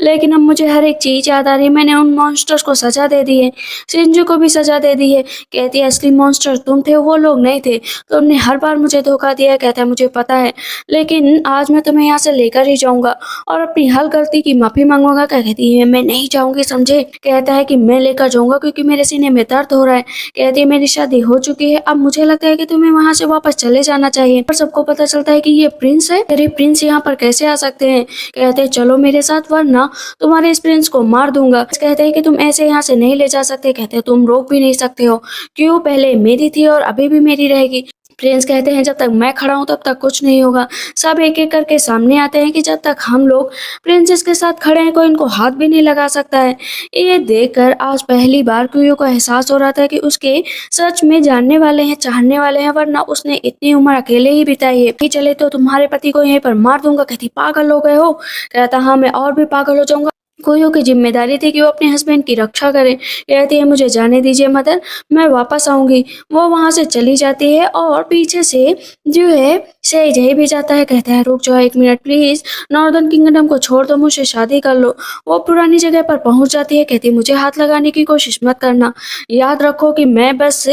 लेकिन अब मुझे हर एक चीज याद आ रही है। मैंने उन मॉन्स्टर्स को सजा दे दी है, सिंजू को भी सजा दे दी है। कहती है असली मॉन्स्टर तुम थे, वो लोग नहीं थे। तुमने हर बार मुझे धोखा दिया है। कहता है मुझे पता है, लेकिन आज मैं तुम्हें यहाँ से लेकर ही जाऊंगा और अपनी हर गलती की माफी मांगूंगा। कहती है मैं नहीं जाऊंगी समझे। कहता है कि मैं लेकर जाऊंगा क्योंकि मेरे सीने में दर्द हो रहा है। कहती है मेरी शादी हो चुकी है, अब मुझे लगता है कि तुम्हें वहां से वापस चले जाना चाहिए। पर सबको पता चलता है कि ये प्रिंस है। अरे प्रिंस यहाँ पर कैसे आ सकते हैं। कहते हैं चलो मेरे साथ, वरना तुम्हारे इस प्रिंस को मार दूंगा। कहते हैं कि तुम ऐसे यहाँ से नहीं ले जा सकते। कहते हैं तुम रोक भी नहीं सकते हो, क्यों पहले मेरी थी और अभी भी मेरी रहेगी। प्रिंस कहते हैं जब तक मैं खड़ा हूं तब तक कुछ नहीं होगा। सब एक एक करके सामने आते हैं कि जब तक हम लोग प्रिंसेस के साथ खड़े हैं कोई इनको हाथ भी नहीं लगा सकता है। ये देखकर आज पहली बार क्यूयो को एहसास हो रहा था कि उसके सच में जानने वाले हैं, चाहने वाले हैं, वरना उसने इतनी उम्र अकेले ही बिताई है। नहीं चले तो तुम्हारे पति को यहीं पर मार दूंगा। कहती पागल हो गए हो। कहता हाँ मैं और भी पागल हो जाऊंगा। कोयो की जिम्मेदारी थी कि वो अपने हस्बैंड की रक्षा करे। कहती है मुझे जाने दीजिए मदर, मैं वापस आऊंगी। वो वहां से चली जाती है और पीछे से जो है सहजय भी जाता है। कहता है रुक जाओ 1 मिनट प्लीज, नॉर्दर्न किंगडम को छोड़ दो, मुझसे शादी कर लो। वो पुरानी जगह पर पहुंच जाती है। कहती मुझे हाथ लगाने की कोशिश मत करना, याद रखो कि मैं बस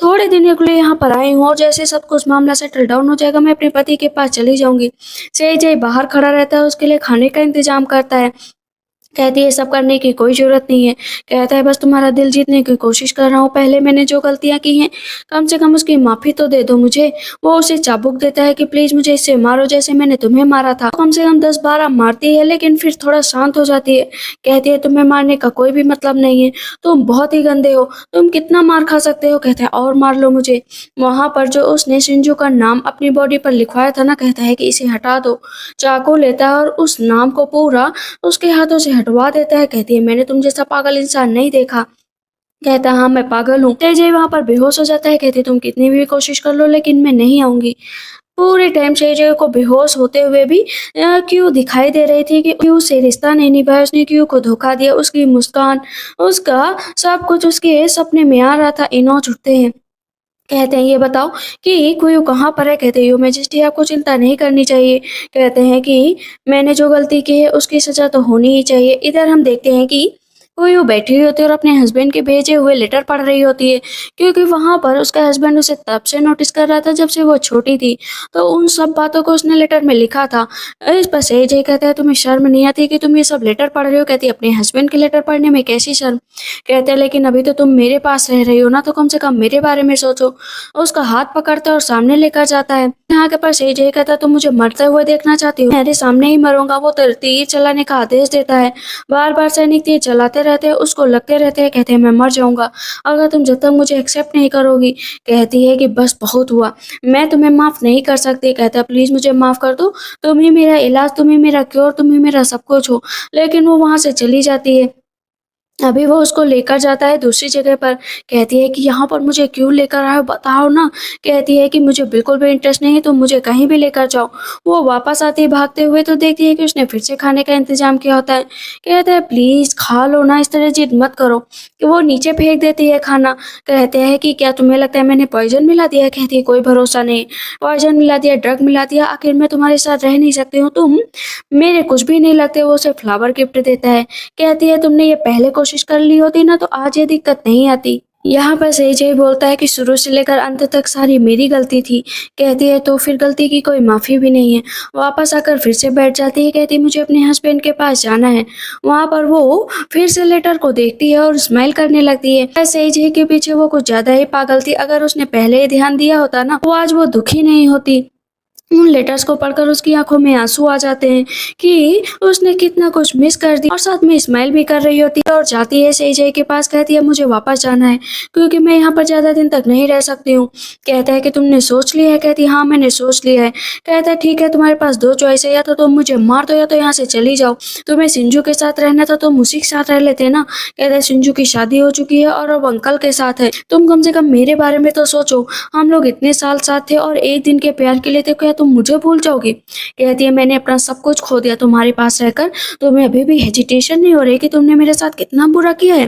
थोड़े दिनों के लिए यहाँ पर आई हूँ और जैसे सब कुछ मामला सेटल डाउन हो जाएगा मैं अपने पति के पास चली जाऊंगी। सहजय बाहर खड़ा रहता है, उसके लिए खाने का इंतजाम करता है। कहती है सब करने की कोई जरूरत नहीं है। कहता है बस तुम्हारा दिल जीतने की कोशिश कर रहा हूँ, पहले मैंने जो गलतियां की हैं कम से कम उसकी माफी तो दे दो मुझे। वो उसे चाबुक देता है कि प्लीज मुझे इससे मारो जैसे मैंने तुम्हें मारा था। कम से कम 10-12 मारती है, लेकिन फिर थोड़ा शांत हो जाती है। कहती है तुम्हें मारने का कोई भी मतलब नहीं है, तुम बहुत ही गंदे हो, तुम कितना मार खा सकते हो। कहता है और मार लो मुझे। वहां पर जो उसने शिंजू का नाम अपनी बॉडी पर लिखवाया था ना, कहता है कि इसे हटा दो। चाकू लेता है और उस नाम को पूरा उसके हाथों से हटवा देता है। कहती है मैंने तुम जैसा पागल इंसान नहीं देखा। कहता है हाँ मैं पागल हूँ। तेजय वहां पर बेहोश हो जाता है। कहती तुम कितनी भी कोशिश कर लो लेकिन मैं नहीं आऊंगी। पूरे टाइम शेजय को बेहोश होते हुए भी क्यों दिखाई दे रही थी कि क्यों से रिश्ता नहीं निभाया, उसने क्यों को धोखा दिया। उसकी मुस्कान, उसका सब कुछ उसके सपने में आ रहा था। इनोच उठते हैं। कहते हैं ये बताओ कि कोई कहाँ पर है। कहते हैं यो मैजेस्टी आपको चिंता नहीं करनी चाहिए। कहते हैं कि मैंने जो गलती की है उसकी सजा तो होनी ही चाहिए। इधर हम देखते हैं कि कोई वो बैठी हुई होती है और अपने हस्बैंड के भेजे हुए लेटर पढ़ रही होती है, क्योंकि वहां पर उसका हस्बैंड उसे तब से नोटिस कर रहा था जब से वो छोटी थी, तो उन सब बातों को उसने लेटर में लिखा था। इस पर जय कहता है तुम्हें शर्म नहीं आती कि तुम ये सब लेटर पढ़ रहे हो। कहती है अपने हस्बैंड के लेटर पढ़ने में कैसी शर्म। कहते हैं लेकिन अभी तो तुम मेरे पास रह रही हो ना, तो कम से कम मेरे बारे में सोचो। उसका हाथ पकड़ता है और सामने लेकर जाता है। यहाँ के पास जय कहता है तुम मुझे मरते हुए देखना चाहती हो, मेरे सामने ही मरूंगा। वो तीर चलाने का आदेश देता है। बार बार सैनिक तीर चलाते रहते हैं, उसको लगते रहते हैं, कहते हैं मैं मर जाऊँगा अगर तुम जब तक मुझे एक्सेप्ट नहीं करोगी। कहती है कि बस बहुत हुआ, मैं तुम्हें माफ़ नहीं कर सकती। कहता है प्लीज़ मुझे माफ़ कर दो, तुम ही मेरा इलाज, तुम ही मेरा क्योर, तुम ही मेरा सब कुछ हो। लेकिन वो वहाँ से चली जाती है। अभी वो उसको लेकर जाता है दूसरी जगह पर, कहती है कि यहाँ पर मुझे क्यों लेकर आए हो बताओ ना? कहती है कि मुझे बिल्कुल भी इंटरेस्ट नहीं है, तुम मुझे कहीं भी लेकर जाओ। वो वापस आती है भागते हुए तो देखती है कि उसने फिर से खाने का इंतज़ाम किया होता है। कहता है प्लीज़ खा लो ना, इस तरह ज़िद मत करो। कि वो नीचे फेंक देती है खाना। कहते हैं कि क्या तुम्हें लगता है मैंने पॉइज़न मिला दिया है? कहती है कोई भरोसा नहीं, पॉइज़न मिला दिया, ड्रग मिला दिया, आखिर मैं तुम्हारे साथ रह नहीं सकती हूँ, तुम मेरे कुछ भी नहीं लगते। वो उसे फ्लावर गिफ्ट देता है। कहती है तुमने ये पहले कोशिश कर ली होती ना तो आज ये दिक्कत नहीं आती। यहाँ पर सेजय बोलता है कि शुरू से लेकर अंत तक सारी मेरी गलती थी। कहती है तो फिर गलती की कोई माफ़ी भी नहीं है। वापस आकर फिर से बैठ जाती है, कहती है मुझे अपने हस्बैंड के पास जाना है। वहाँ पर वो फिर से लेटर को देखती है और स्माइल करने लगती है। सेजय के पीछे वो कुछ ज़्यादा ही पागल थी। अगर उसने पहले ही ध्यान दिया होता ना तो आज वो दुखी नहीं होती। उन लेटर्स को पढ़कर उसकी आंखों में आंसू आ जाते हैं कि उसने कितना कुछ मिस कर दिया और साथ में स्माइल भी कर रही होती है और जाती है सेजय के पास। कहती है मुझे वापस जाना है क्योंकि मैं यहाँ पर ज़्यादा दिन तक नहीं रह सकती हूँ। कहता है कि तुमने सोच लिया है? कहती है हाँ मैंने सोच लिया है। कहता है ठीक है, तुम्हारे पास दो चॉइस है, या तो तुम मुझे मार दो या तो यहाँ से चली जाओ। तुम्हें सिंजू के साथ रहना था तुम उसी के साथ रह लेते ना। कहता है सिंजू की शादी हो चुकी है और अब अंकल के साथ है, तुम कम से कम मेरे बारे में तो सोचो। हम लोग इतने साल साथ थे और एक दिन के प्यार के लिए थे, क्या तुम मुझे भूल जाओगी? कहती है मैंने अपना सब कुछ खो दिया तुम्हारे पास रहकर, तुम्हें अभी भी हेजिटेशन नहीं हो रही कि तुमने मेरे साथ कितना बुरा किया है?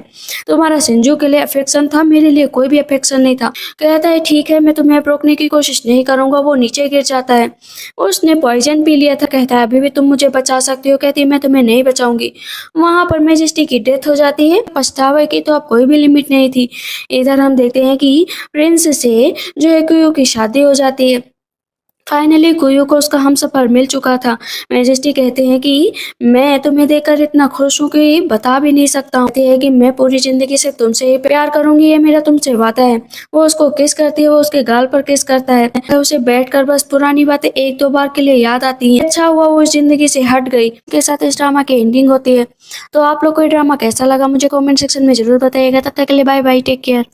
तुम्हारा सिंजू के लिए अफेक्शन था, मेरे लिए कोई भी अफेक्शन नहीं था। कहता है ठीक है, मैं तुम्हें रोकने की कोशिश नहीं करूंगा। वो नीचे गिर जाता है, उसने पॉइजन पी लिया था। कहता है अभी भी तुम मुझे बचा सकती हो। कहती है मैं तुम्हें नहीं बचाऊंगी। वहां पर मेजेस्टी की डेथ हो जाती है। पछतावे की तो अब कोई भी लिमिट नहीं थी। इधर हम देखते हैं कि प्रिंस से जो है कुयो की शादी हो जाती है। फाइनली कुयू को उसका हमसफ़र मिल चुका था। मैजेस्टी कहते हैं कि मैं तुम्हें देखकर इतना खुश हूँ कि बता भी नहीं सकता हूँ। कहते हैं कि मैं पूरी ज़िंदगी से तुमसे ही प्यार करूँगी, ये मेरा तुमसे वादा है। वो उसको किस करती है, वो उसके गाल पर किस करता है। उसे बैठकर बस पुरानी बातें एक दो बार के लिए याद आती हैं। अच्छा हुआ वो इस ज़िंदगी से हट गई। के साथ इस ड्रामा की एंडिंग होती है। तो आप लोग को ये ड्रामा कैसा लगा मुझे कमेंट सेक्शन में ज़रूर बताइएगा। तब तक के लिए बाय बाय, टेक केयर।